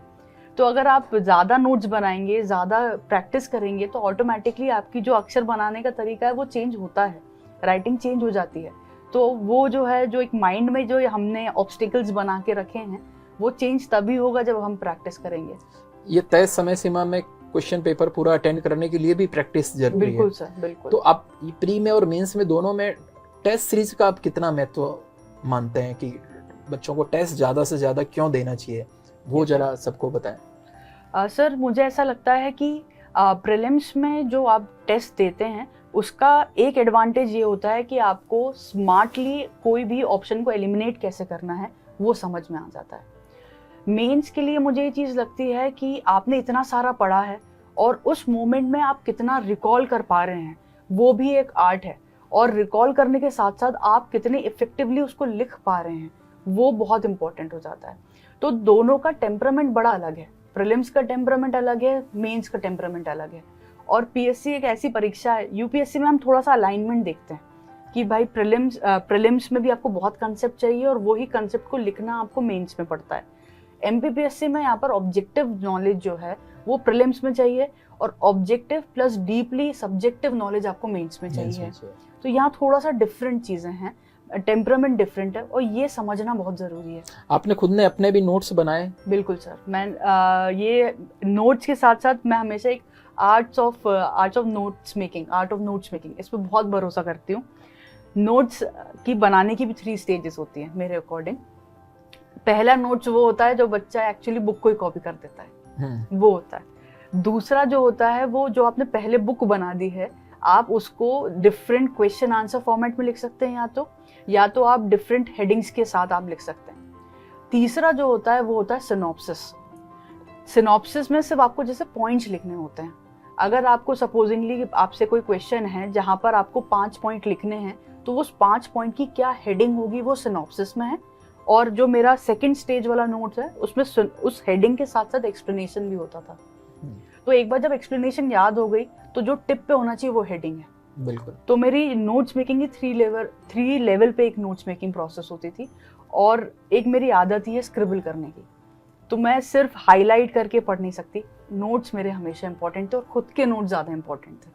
तो अगर आप ज़्यादा नोट्स बनाएंगे, ज़्यादा प्रैक्टिस करेंगे, तो ऑटोमेटिकली आपकी जो अक्षर बनाने का तरीका है वो चेंज होता है, राइटिंग चेंज हो जाती है। तो वो जो है, जो एक माइंड में जो हमने ऑब्स्टिकल्स बना के रखे हैं, वो चेंज तभी होगा जब हम प्रैक्टिस करेंगे। ये तय समय सीमा में क्वेश्चन पेपर पूरा अटेंड करने के लिए भी प्रैक्टिस जरूरी है। बिल्कुल सर, बिल्कुल। तो आप प्री में और मेंस में दोनों में टेस्ट सीरीज का आप कितना महत्व मानते हैं कि बच्चों को टेस्ट ज़्यादा से ज़्यादा क्यों देना चाहिए, वो जरा सबको बताएं। सर मुझे ऐसा लगता है कि प्रीलिम्स में जो आप टेस्ट देते हैं, उसका एक एडवांटेज ये होता है कि आपको स्मार्टली कोई भी ऑप्शन को एलिमिनेट कैसे करना है वो समझ में आ जाता है। मेंस के लिए मुझे ये चीज़ लगती है कि आपने इतना सारा पढ़ा है, और उस मोमेंट में आप कितना रिकॉल कर पा रहे हैं, वो भी एक आर्ट है। और रिकॉल करने के साथ साथ आप कितने इफेक्टिवली उसको लिख पा रहे हैं, वो बहुत इंपॉर्टेंट हो जाता है। तो दोनों का टेम्परामेंट बड़ा अलग है, प्रीलिम्स का टेम्परामेंट अलग है, मेंस का टेम्परामेंट अलग है। और पीएससी एक ऐसी परीक्षा है, यूपीएससी में हम थोड़ा सा अलाइनमेंट देखते हैं कि भाई प्रीलिम्स में भी आपको बहुत कंसेप्ट चाहिए, और वही कंसेप्ट को लिखना आपको मेंस में पड़ता है। एमपीपीएससी में यहाँ पर ऑब्जेक्टिव नॉलेज जो है वो प्रीलिम्स में चाहिए, और objective plus deeply subjective knowledge आपको मेंस में चाहिए। तो यहाँ थोड़ा सा डिफरेंट चीज़ें हैं, टेम्परामेंट डिफरेंट है, और ये समझना बहुत ज़रूरी है। आपने खुद ने अपने भी नोट्स बनाए? बिल्कुल सर, मैं ये नोट्स के साथ साथ मैं हमेशा एक आर्ट ऑफ नोट्स मेकिंग इस पर बहुत भरोसा करती हूँ। नोट्स की बनाने की भी 3 स्टेजेस होती हैं मेरे अकॉर्डिंग। पहला नोट्स वो होता है जो बच्चा एक्चुअली बुक को ही कॉपी कर देता है, वो होता है। दूसरा जो होता है, वो जो आपने पहले बुक बना दी है, आप उसको डिफरेंट क्वेश्चन आंसर फॉर्मेट में लिख सकते हैं, या तो आप डिफरेंट हेडिंग्स के साथ आप लिख सकते हैं। तीसरा जो होता है वो होता है सिनॉप्सिस। सिनॉप्सिस में सिर्फ आपको जैसे पॉइंट्स लिखने होते हैं। अगर आपको सपोजिंगली आपसे कोई क्वेश्चन है जहाँ पर आपको 5 पॉइंट लिखने हैं, तो उस 5 पॉइंट की क्या हेडिंग होगी वो सिनॉप्सिस में है। और जो मेरा सेकंड स्टेज वाला नोट्स है, उसमें उस हेडिंग के साथ साथ एक्सप्लेनेशन भी होता था। तो एक बार जब एक्सप्लेनेशन याद हो गई, तो जो टिप पे होना चाहिए वो हेडिंग है, बिल्कुल। तो मेरी नोट्स मेकिंग की थ्री लेवल पे एक नोट्स मेकिंग प्रोसेस होती थी, और एक मेरी आदत ही है स्क्रिबल करने की। तो मैं सिर्फ हाईलाइट करके पढ़ नहीं सकती, नोट्स मेरे हमेशा इंपॉर्टेंट थे और खुद के नोट्स ज़्यादा इंपॉर्टेंट थे।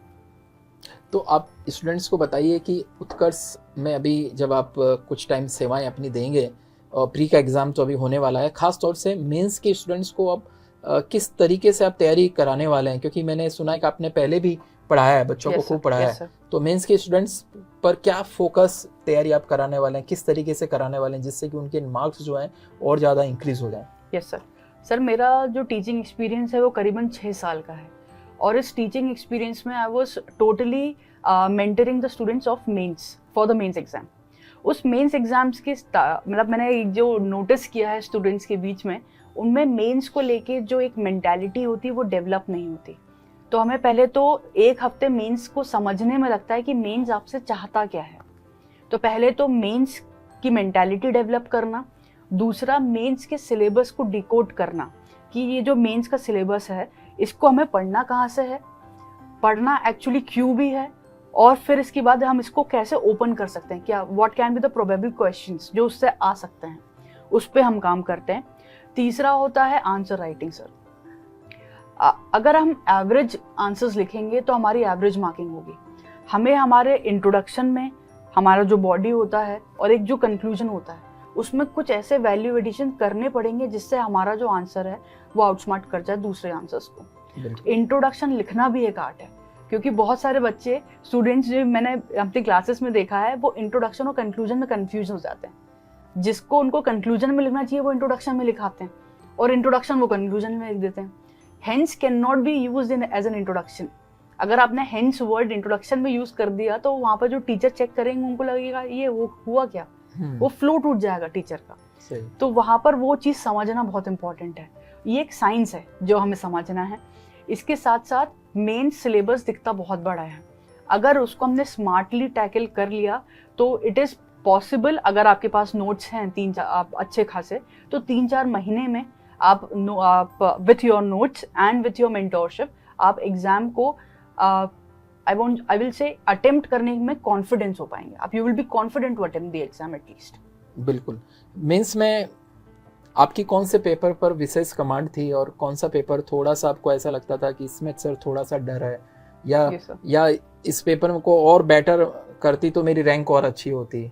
तो आप स्टूडेंट्स को बताइए कि उत्कर्ष में अभी जब आप कुछ टाइम सेवाएं अपनी देंगे, और प्री का एग्ज़ाम तो अभी होने वाला है, ख़ास तौर से मेंस के स्टूडेंट्स को आप किस तरीके से आप तैयारी कराने वाले हैं? क्योंकि मैंने सुना है कि आपने पहले भी पढ़ाया है, बच्चों को खूब पढ़ाया है, तो मेंस के स्टूडेंट्स पर क्या फोकस तैयारी आप कराने वाले हैं, किस तरीके से कराने वाले हैं, जिससे कि उनके मार्क्स जो हैं और ज़्यादा इंक्रीज़ हो जाएं? यस सर, मेरा जो टीचिंग एक्सपीरियंस है वो करीबन 6 साल का है, और इस टीचिंग एक्सपीरियंस में I was totally mentoring the students of mains for the mains exam. उस मेंस एग्जाम्स के मतलब मैंने जो नोटिस किया है स्टूडेंट्स के बीच में, उनमें मेंस को लेके जो एक मेंटालिटी होती है वो डेवलप नहीं होती। तो हमें पहले तो एक हफ्ते मेंस को समझने में लगता है कि मेंस आपसे चाहता क्या है। तो पहले तो मेंस की मेंटालिटी डेवलप करना, दूसरा मेंस के सिलेबस को डिकोड करना कि ये जो मेंस का सिलेबस है इसको हमें पढ़ना कहाँ से है, पढ़ना एक्चुअली क्यों भी है, और फिर इसके बाद हम इसको कैसे ओपन कर सकते हैं, क्या what can be the probable questions जो उससे आ सकते हैं, उस पर हम काम करते हैं। तीसरा होता है आंसर राइटिंग सर। अगर हम एवरेज आंसर्स लिखेंगे तो हमारी एवरेज मार्किंग होगी। हमें हमारे इंट्रोडक्शन में हमारा जो बॉडी होता है और एक जो कंक्लूजन होता है उसमें कुछ ऐसे वैल्यू एडिशन करने पड़ेंगे जिससे हमारा जो आंसर है वो आउटस्मार्ट कर जाए दूसरे आंसर्स को। इंट्रोडक्शन लिखना भी एक आर्ट है, क्योंकि बहुत सारे बच्चे स्टूडेंट्स जो मैंने अपनी क्लासेस में देखा है वो इंट्रोडक्शन और कंक्लूजन में कंफ्यूज हो जाते हैं। जिसको उनको कंक्लूजन में लिखना चाहिए वो इंट्रोडक्शन में लिखाते हैं, और इंट्रोडक्शन वो कंक्लूजन में लिख देते हैं। Hence can not be used in as an introduction. अगर आपने हेंस वर्ड इंट्रोडक्शन में यूज कर दिया तो वहाँ पर जो टीचर चेक करेंगे उनको लगेगा ये वो हुआ क्या, वो फ्लो टूट जाएगा टीचर का। तो वहाँ पर वो चीज़ समझना बहुत इंपॉर्टेंट है। ये एक साइंस है जो हमें समझना है। इसके साथ साथ मेन सिलेबस दिखता बहुत बड़ा है, अगर उसको हमने स्मार्टली टैकल कर लिया तो इट इज़ पॉसिबल। अगर आपके पास नोट्स हैं 3-4 आप अच्छे खासे, तो 3-4 महीने में आप with your notes and with your mentorship आप एग्जाम को आई विल से अटेम्प्ट करने में कॉन्फिडेंस हो पाएंगे। आप you will be confident to attempt the exam at least. बिल्कुल। मेंस में आपकी कौन से पेपर पर विशेष कमांड थी, और कौन सा पेपर थोड़ा सा आपको ऐसा लगता था कि इसमें सर थोड़ा सा डर है, या इस पेपर को और बेटर करती तो मेरी रैंक और अच्छी होती?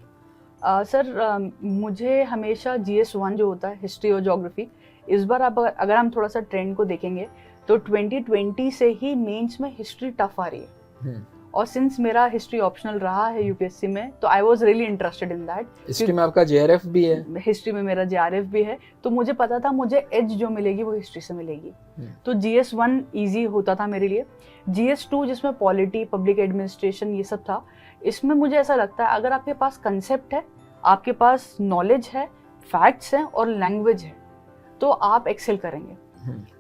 सर मुझे हमेशा GS1 जो होता है हिस्ट्री और ज्योग्राफी, इस बार अगर हम थोड़ा सा ट्रेंड को देखेंगे तो 2020 से ही मेंस में हिस्ट्री टफ आ रही है। और सिंस मेरा हिस्ट्री ऑप्शनल रहा है यूपीएससी में, तो I was really interested in that. History में आपका JRF भी है? हिस्ट्री में मेरा JRF भी है, तो मुझे पता था मुझे एज जो मिलेगी वो हिस्ट्री से मिलेगी। तो GS1 इजी होता था मेरे लिए। GS2 जिसमें पॉलिटी, पब्लिक एडमिनिस्ट्रेशन ये सब था, इसमें मुझे ऐसा लगता है अगर आपके पास कंसेप्ट है, आपके पास नॉलेज है, फैक्ट्स हैं और लैंग्वेज है, तो आप एक्सेल करेंगे।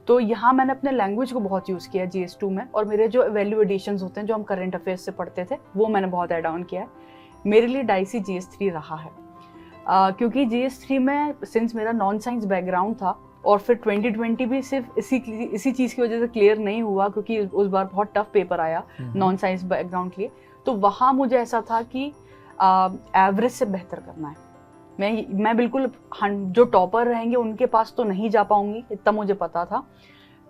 तो यहाँ मैंने अपने लैंग्वेज को बहुत यूज़ किया GS2 में, और मेरे जो वैल्यू एडिशंस होते हैं जो हम करंट अफेयर्स से पढ़ते थे वो मैंने बहुत ऐड ऑन किया है। मेरे लिए डाइसी GS3 रहा है, क्योंकि GS3 में सिंस मेरा नॉन साइंस बैकग्राउंड था, और फिर 2020 भी सिर्फ इसी चीज़ की वजह से क्लियर नहीं हुआ क्योंकि उस बार बहुत टफ पेपर आया नॉन साइंस बैकग्राउंड के लिए। तो वहाँ मुझे ऐसा था कि एवरेज से बेहतर करना है। मैं बिल्कुल जो टॉपर रहेंगे उनके पास तो नहीं जा पाऊंगी, इतना मुझे पता था,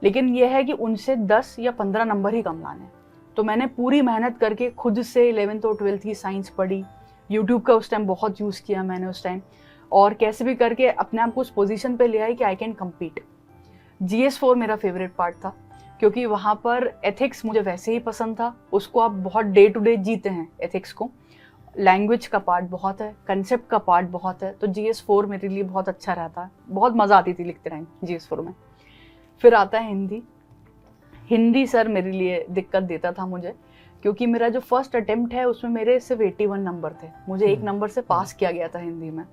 लेकिन यह है कि उनसे 10 या 15 नंबर ही कम लाने। तो मैंने पूरी मेहनत करके खुद से 11th और 12th की साइंस पढ़ी, यूट्यूब का उस टाइम बहुत यूज़ किया मैंने उस टाइम, और कैसे भी करके अपने आप को उस पोजीशन पे ले आई कि आई कैन कम्पीट। GS4 मेरा फेवरेट पार्ट था, क्योंकि वहाँ पर एथिक्स मुझे वैसे ही पसंद था, उसको आप बहुत डे टू डे जीते हैं एथिक्स को। लैंग्वेज का पार्ट बहुत है, कंसेप्ट का पार्ट बहुत है, तो GS4 मेरे लिए बहुत अच्छा रहता है, बहुत मज़ा आती थी लिखते टाइम GS4 में। फिर आता है हिंदी सर मेरे लिए दिक्कत देता था मुझे, क्योंकि मेरा जो फर्स्ट अटेम्प्ट है उसमें मेरे सिर्फ 81 नंबर थे, मुझे 1 नंबर से पास किया गया था हिंदी में।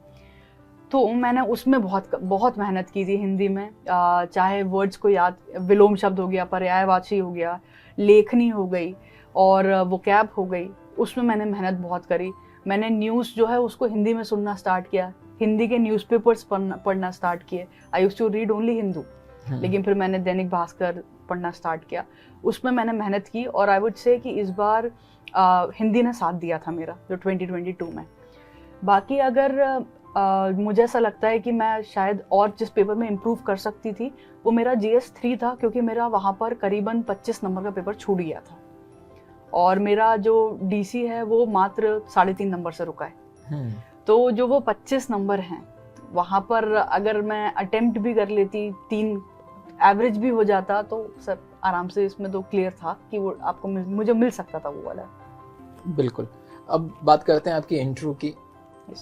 तो मैंने उसमें बहुत मेहनत की थी हिंदी में, चाहे वर्ड्स को याद, विलोम शब्द हो गया, पर्यायवाची हो गया, लेखनी हो गई और वोकैब हो गई, उसमें मैंने मेहनत बहुत करी। मैंने न्यूज़ जो है उसको हिंदी में सुनना स्टार्ट किया, हिंदी के न्यूज़पेपर्स पढ़ना स्टार्ट किए। I used to read only Hindu, लेकिन फिर मैंने दैनिक भास्कर, पढ़ना स्टार्ट किया, उसमें मैंने मेहनत की और आई वुड से कि इस बार हिंदी ने साथ दिया था मेरा जो 2022 में। बाकी अगर मुझे ऐसा लगता है कि मैं शायद और जिस पेपर में इम्प्रूव कर सकती थी वो मेरा GS3 था, क्योंकि मेरा वहाँ पर करीबन 25 नंबर का पेपर छूट गया था और मेरा जो DC है वो मात्र 3.5 नंबर से रुका है। तो जो वो 25 नंबर हैं वहाँ पर अगर मैं अटेम्प्ट भी कर लेती, 3 एवरेज भी हो जाता तो सर आराम से इसमें तो क्लियर था कि वो आपको मुझे मिल सकता था वो वाला। बिल्कुल। अब बात करते हैं आपकी इंटरव्यू की।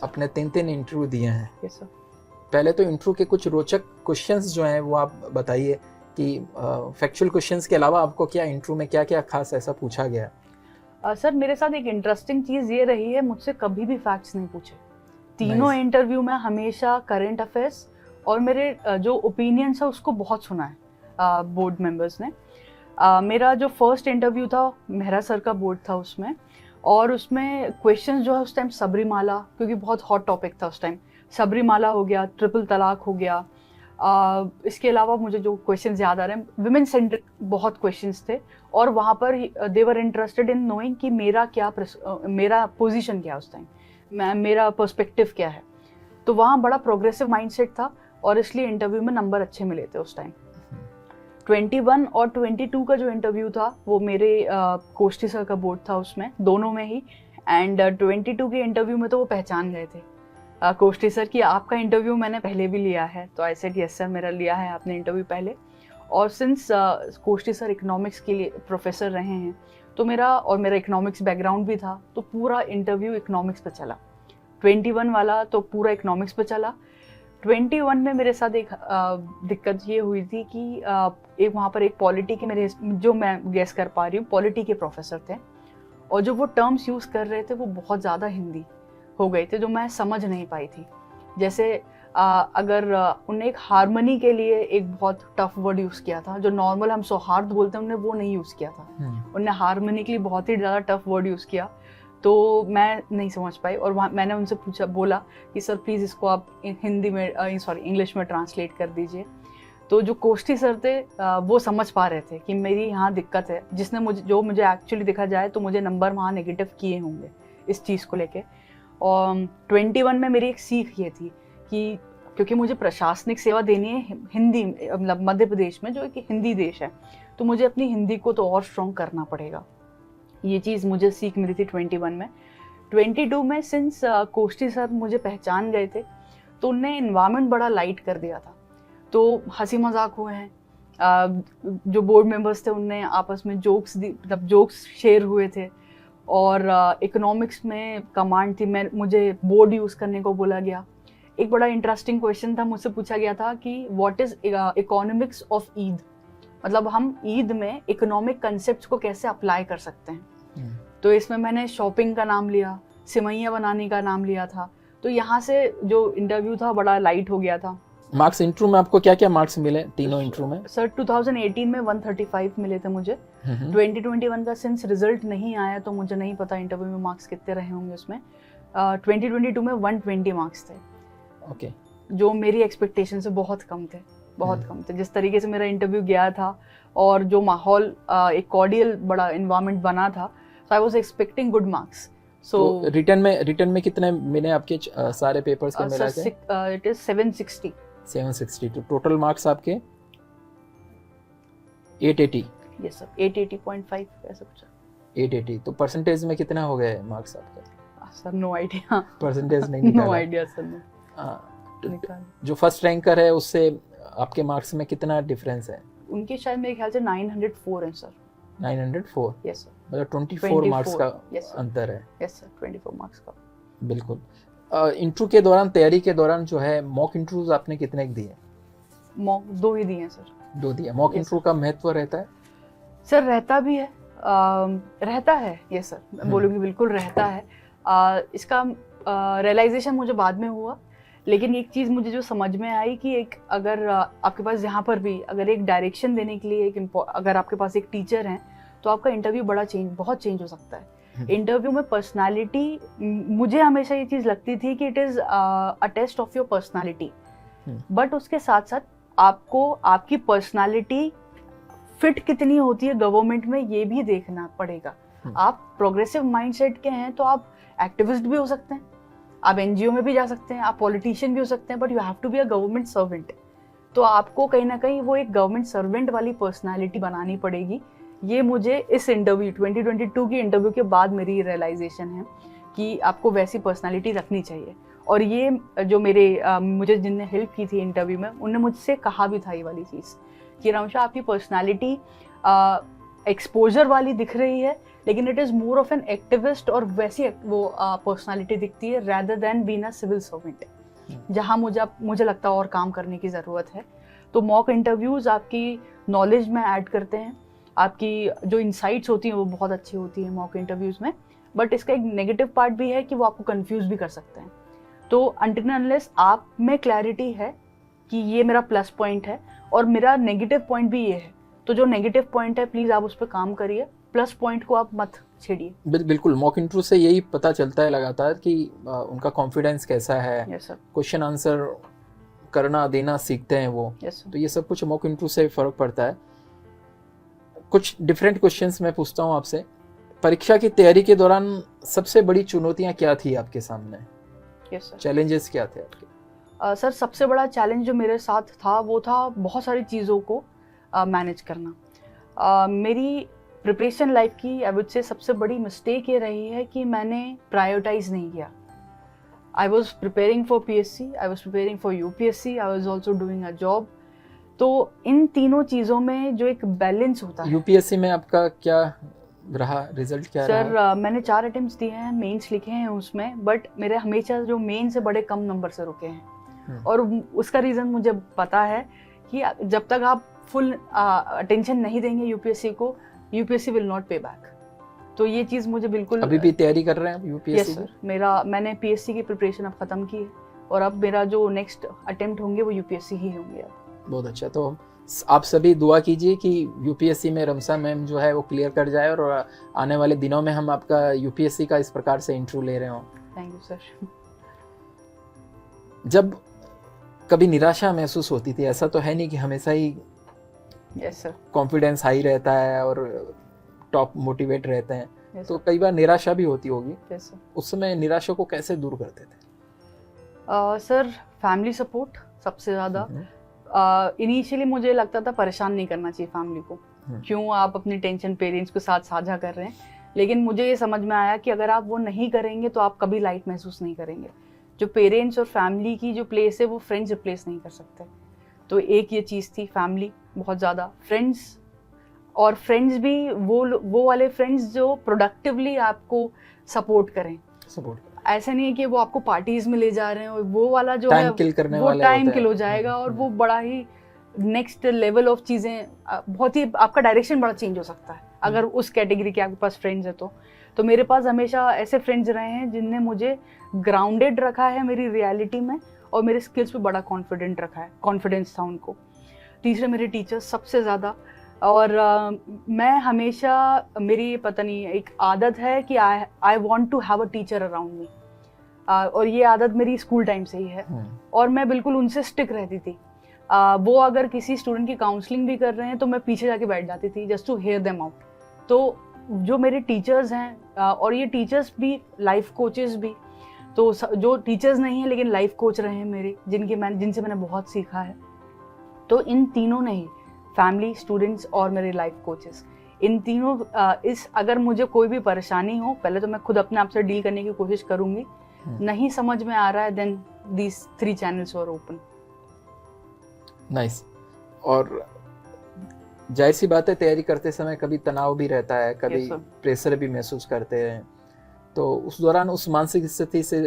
आपने 3 इंटरव्यू दिए हैं। Yes sir. पहले तो इंटरव्यू के कुछ रोचक क्वेश्चंस जो हैं वो आप बताइए कि फैक्चुअल क्वेश्चंस के अलावा आपको क्या इंटरव्यू में क्या क्या खास ऐसा पूछा गया? सर मेरे साथ एक इंटरेस्टिंग चीज़ ये रही है, मुझसे कभी भी फैक्ट्स नहीं पूछे। तीनों इंटरव्यू में हमेशा करंट अफेयर्स और मेरे जो ओपिनियंस है उसको बहुत सुना है बोर्ड मेंबर्स ने। मेरा जो फर्स्ट इंटरव्यू था मेहरा सर का बोर्ड था उसमें, और उसमें क्वेश्चंस जो है उस टाइम सबरीमाला, क्योंकि बहुत हॉट टॉपिक था उस टाइम, सबरीमाला हो गया, ट्रिपल तलाक हो गया। इसके अलावा मुझे जो क्वेश्चंस याद आ रहे हैं, विमेन सेंट्रिक बहुत क्वेश्चंस थे और वहाँ पर दे वर इंटरेस्टेड इन नोइंग कि मेरा पोजीशन क्या है उस टाइम, मेरा पर्सपेक्टिव क्या है। तो वहाँ बड़ा प्रोग्रेसिव माइंडसेट था और इसलिए इंटरव्यू में नंबर अच्छे मिले थे उस टाइम। 21 और 22 का जो इंटरव्यू था वो मेरे कोष्टी सर का बोर्ड था उसमें, दोनों में ही। एंड 22 के इंटरव्यू में तो वो पहचान गए थे कोष्टी सर कि आपका इंटरव्यू मैंने पहले भी लिया है। तो आई सेड यस सर, मेरा लिया है आपने इंटरव्यू पहले। और सिंस कोष्टी सर इकोनॉमिक्स के लिए प्रोफेसर रहे हैं तो मेरा इकोनॉमिक्स बैकग्राउंड भी था, तो पूरा इंटरव्यू इकोनॉमिक्स पे चला। 21 वाला तो पूरा इकोनॉमिक्स पे चला। 21 में मेरे साथ एक दिक्कत ये हुई थी कि एक वहाँ पर एक पॉलिटी के मेरे, जो मैं गेस कर पा रही हूँ, पॉलिटी के प्रोफेसर थे और जो वो टर्म्स यूज़ कर रहे थे वो बहुत ज़्यादा हिंदी हो गए थे जो मैं समझ नहीं पाई थी। जैसे अगर उन्हें एक हार्मनी के लिए एक बहुत टफ वर्ड यूज़ किया था, जो नॉर्मल हम सौहार्द बोलते हैं, उन्होंने वो नहीं यूज़ किया था। उन्होंने हार्मनी के लिए बहुत ही ज़्यादा टफ वर्ड यूज़ किया, तो मैं नहीं समझ पाई। और वहाँ मैंने उनसे बोला कि सर प्लीज़ इसको आप इंग्लिश में ट्रांसलेट कर दीजिए। तो जो कोष्टी सर थे वो समझ पा रहे थे कि मेरी यहाँ दिक्कत है, जिसने मुझे एक्चुअली दिखा जाए तो मुझे नंबर वहाँ नेगेटिव किए होंगे इस चीज़ को लेके। और 21 में मेरी एक सीख ये थी कि क्योंकि मुझे प्रशासनिक सेवा देनी है हिंदी, मतलब मध्य प्रदेश में जो एक हिंदी देश है, तो मुझे अपनी हिंदी को तो और स्ट्रॉन्ग करना पड़ेगा। ये चीज़ मुझे सीख मिली थी 21 में। 22 में सिंस कोष्टी सर मुझे पहचान गए थे तो उनने इन्वायरमेंट बड़ा लाइट कर दिया था, तो हंसी मजाक हुए हैं। जो बोर्ड मेंबर्स थे उनने आपस में जोक्स शेयर हुए थे। और इकोनॉमिक्स में कमांड थी, मुझे बोर्ड यूज़ करने को बोला गया। एक बड़ा इंटरेस्टिंग क्वेश्चन था, मुझसे पूछा गया था कि what is economics of Eid, मतलब हम ईद में इकोनॉमिक कंसेप्ट को कैसे अप्लाई कर सकते हैं। तो इसमें मैंने शॉपिंग का नाम लिया, सिमैया बनाने का नाम लिया था। तो यहाँ से जो इंटरव्यू था बड़ा लाइट हो गया था। मार्क्स इंटरव्यू में आपको क्या क्या मार्क्स मिले तीनों इंटरव्यू में? सर 2018 में 135 मिले थे मुझे। 2021 का सिंस रिजल्ट नहीं आया तो मुझे नहीं पता इंटरव्यू में मार्क्स कितने रहे होंगे उसमें। 2022 में 120 मार्क्स थे। ओके। जो मेरी एक्सपेक्टेशन से बहुत कम थे। जिस तरीके से मेरा इंटरव्यू गया था और जो माहौल एक कॉर्डियल बड़ा इन्वायरमेंट बना था, so I was expecting good marks. So return में कितने मिले आपके सारे पेपर्स के मिला के? It is 760। तो टोटल मार्क्स आपके 880? यस सर, 880.5 ऐसा कुछ। 880। तो परसेंटेज में कितना हो गए मार्क्स आपके? सर नो आइडिया, परसेंटेज नहीं निकाला? नो आइडिया सर, निकाल। जो फर्स्ट रैंकर है उससे आपके मार्क्स में कितना डिफरेंस है? उनके शायद मेरे ख्याल से 904 है सर। 904? Yes sir. मतलब 24 मार्क्स का अंतर है। यस सर, 24 मार्क्स का। बिल्कुल। इंटरव्यू के दौरान, तैयारी के दौरान जो है, मॉक इंटरव्यूज आपने कितने दिए? मॉक 2 ही दिए हैं सर। 2 दिए। मॉक इंटरव्यू का महत्व रहता है? सर रहता भी है, रहता है। यस सर, मैं बोलूँगी बिल्कुल रहता है। इसका रियलाइजेशन मुझे बाद में हुआ, लेकिन एक चीज़ मुझे जो समझ में आई कि एक अगर आपके पास यहाँ पर भी अगर एक डायरेक्शन देने के लिए अगर आपके पास एक टीचर हैं तो आपका इंटरव्यू बहुत चेंज हो सकता है। इंटरव्यू में पर्सनालिटी, मुझे हमेशा ये चीज़ लगती थी कि it is a test of your personality, but उसके साथ साथ आपको आपकी पर्सनालिटी फिट कितनी होती है गवर्नमेंट में ये भी देखना पड़ेगा। आप प्रोग्रेसिव माइंडसेट के हैं तो आप एक्टिविस्ट भी हो सकते हैं, आप एनजीओ में भी जा सकते हैं, आप पॉलिटिशियन भी हो सकते हैं, but you have to be a government servant. तो आपको कहीं ना कहीं वो एक गवर्नमेंट सर्वेंट वाली पर्सनालिटी बनानी पड़ेगी। ये मुझे इस इंटरव्यू 2022 की इंटरव्यू के बाद मेरी रियलाइजेशन है कि आपको वैसी पर्सनालिटी रखनी चाहिए। और ये जो मेरे मुझे जिनने हेल्प की थी इंटरव्यू में, उनने मुझसे कहा भी था ये वाली चीज़ कि रामशा आपकी पर्सनालिटी एक्सपोजर वाली दिख रही है, लेकिन it is more of an activist और वैसी वो पर्सनालिटी दिखती है rather than being a civil servant, जहाँ मुझे लगता है और काम करने की ज़रूरत है। तो मॉक इंटरव्यूज़ आपकी नॉलेज में ऐड करते हैं, आपकी जो इंसाइट्स होती हैं वो बहुत अच्छी होती हैं मॉक इंटरव्यूज़ में, बट इसका एक नेगेटिव पार्ट भी है कि वो आपको कंफ्यूज भी कर सकते हैं। तो अनटिल अनलेस आप में क्लैरिटी है कि ये मेरा प्लस पॉइंट है और मेरा नेगेटिव पॉइंट भी ये है, तो जो नेगेटिव पॉइंट है प्लीज़ आप उस पर काम करिए, प्लस पॉइंट को आप मत छेड़िए। बिल्कुल, मॉक इंटरव्यू से यही पता चलता है लगातार कि उनका कॉन्फिडेंस कैसा है, यस सर, क्वेश्चन आंसर करना देना सीखते हैं वो। यस सर, तो ये सब कुछ मॉक इंटरव्यू से फ़र्क पड़ता है। कुछ डिफरेंट क्वेश्चंस मैं पूछता हूँ आपसे। परीक्षा की तैयारी के दौरान सबसे बड़ी चुनौतियाँ क्या थी आपके सामने? यस सर, चैलेंजेस क्या थे आपके? सर सबसे बड़ा चैलेंज जो मेरे साथ था वो था बहुत सारी चीज़ों को मैनेज करना। मेरी प्रिपरेशन लाइफ की आई वुड से सबसे बड़ी मिस्टेक ये रही है कि मैंने प्रायोरिटाइज नहीं किया। I was preparing for PSC, I was preparing for UPSC, I was also doing a job. तो इन तीनों चीज़ों में जो एक बैलेंस होता है। UPSC में आपका क्या रहा, रिजल्ट क्या रहा? सर मैंने 4 अटेम्प्ट्स दिए हैं, मेंस लिखे हैं उसमें, बट मेरे हमेशा जो मेन से बड़े कम नंबर से रुके हैं। और उसका रीज़न मुझे पता है कि जब तक आप फुल अटेंशन नहीं देंगे UPSC को, UPSC विल नॉट पे बैक। तो ये चीज़ मुझे बिल्कुल। अभी भी तैयारी कर रहे हैं आप UPSC? यस सर, मैंने PSC की प्रिपरेशन अब ख़त्म की है और अब मेरा जो नेक्स्ट अटेम्प्ट होंगे वो UPSC ही होंगे अब। बहुत अच्छा। तो आप सभी दुआ कीजिए कि UPSC में रमसा मैम जो है वो क्लियर कर जाए और आने वाले दिनों में हम आपका UPSC का इस प्रकार से इंटरव्यू ले रहे हों। Thank you sir. जब कभी निराशा महसूस होती थी, ऐसा तो है नहीं कि हमेशा ही यस सर, कॉन्फिडेंस हाई रहता है और टॉप मोटिवेट रहते हैं, yes, तो कई बार निराशा भी होती होगी। Yes sir. उस समय निराशा को कैसे दूर करते थे? सर फैमिली सपोर्ट सबसे ज़्यादा। इनिशियली मुझे लगता था परेशान नहीं करना चाहिए फैमिली को, क्यों आप अपनी टेंशन पेरेंट्स के साथ साझा कर रहे हैं, लेकिन मुझे ये समझ में आया कि अगर आप वो नहीं करेंगे तो आप कभी लाइट महसूस नहीं करेंगे। जो पेरेंट्स और फैमिली की जो प्लेस है वो फ्रेंड्स रिप्लेस नहीं कर सकते। तो एक ये चीज़ थी, फैमिली बहुत ज़्यादा, फ्रेंड्स, और फ्रेंड्स भी वो वाले फ्रेंड्स जो प्रोडक्टिवली आपको सपोर्ट करें। ऐसा नहीं है कि वो आपको पार्टीज में ले जा रहे हैं, वो वाला जो है वो टाइम किल हो जाएगा और वो बड़ा ही नेक्स्ट लेवल ऑफ चीज़ें, बहुत ही आपका डायरेक्शन बड़ा चेंज हो सकता है अगर उस कैटेगरी के आपके पास फ्रेंड्स है तो मेरे पास हमेशा ऐसे फ्रेंड्स रहे हैं जिनने मुझे ग्राउंडेड रखा है मेरी रियलिटी में और मेरे स्किल्स पे बड़ा कॉन्फिडेंट रखा है, कॉन्फिडेंस था उनको। तीसरे मेरे टीचर्स सबसे ज़्यादा, और मैं हमेशा, मेरी पता नहीं एक आदत है कि I want to have a teacher around me, और ये आदत मेरी स्कूल टाइम से ही है और मैं बिल्कुल उनसे स्टिक रहती थी। वो अगर किसी स्टूडेंट की काउंसलिंग भी कर रहे हैं तो मैं पीछे जाके बैठ जाती थी just to hear them out. तो जो मेरे टीचर्स हैं, और ये टीचर्स भी लाइफ कोचेस भी, तो जो टीचर्स नहीं है लेकिन लाइफ कोच रहे हैं मेरे, जिनसे मैंने बहुत सीखा है, तो इन तीनों ने ही, फैमिली, स्टूडेंट्स और मेरे लाइफ कोचेस, इन तीनों, अगर मुझे कोई भी परेशानी हो पहले तो मैं खुद अपने आप से डील करने की कोशिश करूंगी, नहीं समझ में आ रहा है then these 3 channels were open. Nice. और जाहिर सी बात है तैयारी करते समय कभी तनाव भी रहता है, कभी प्रेशर भी महसूस करते हैं, तो उस दौरान उस मानसिक स्थिति से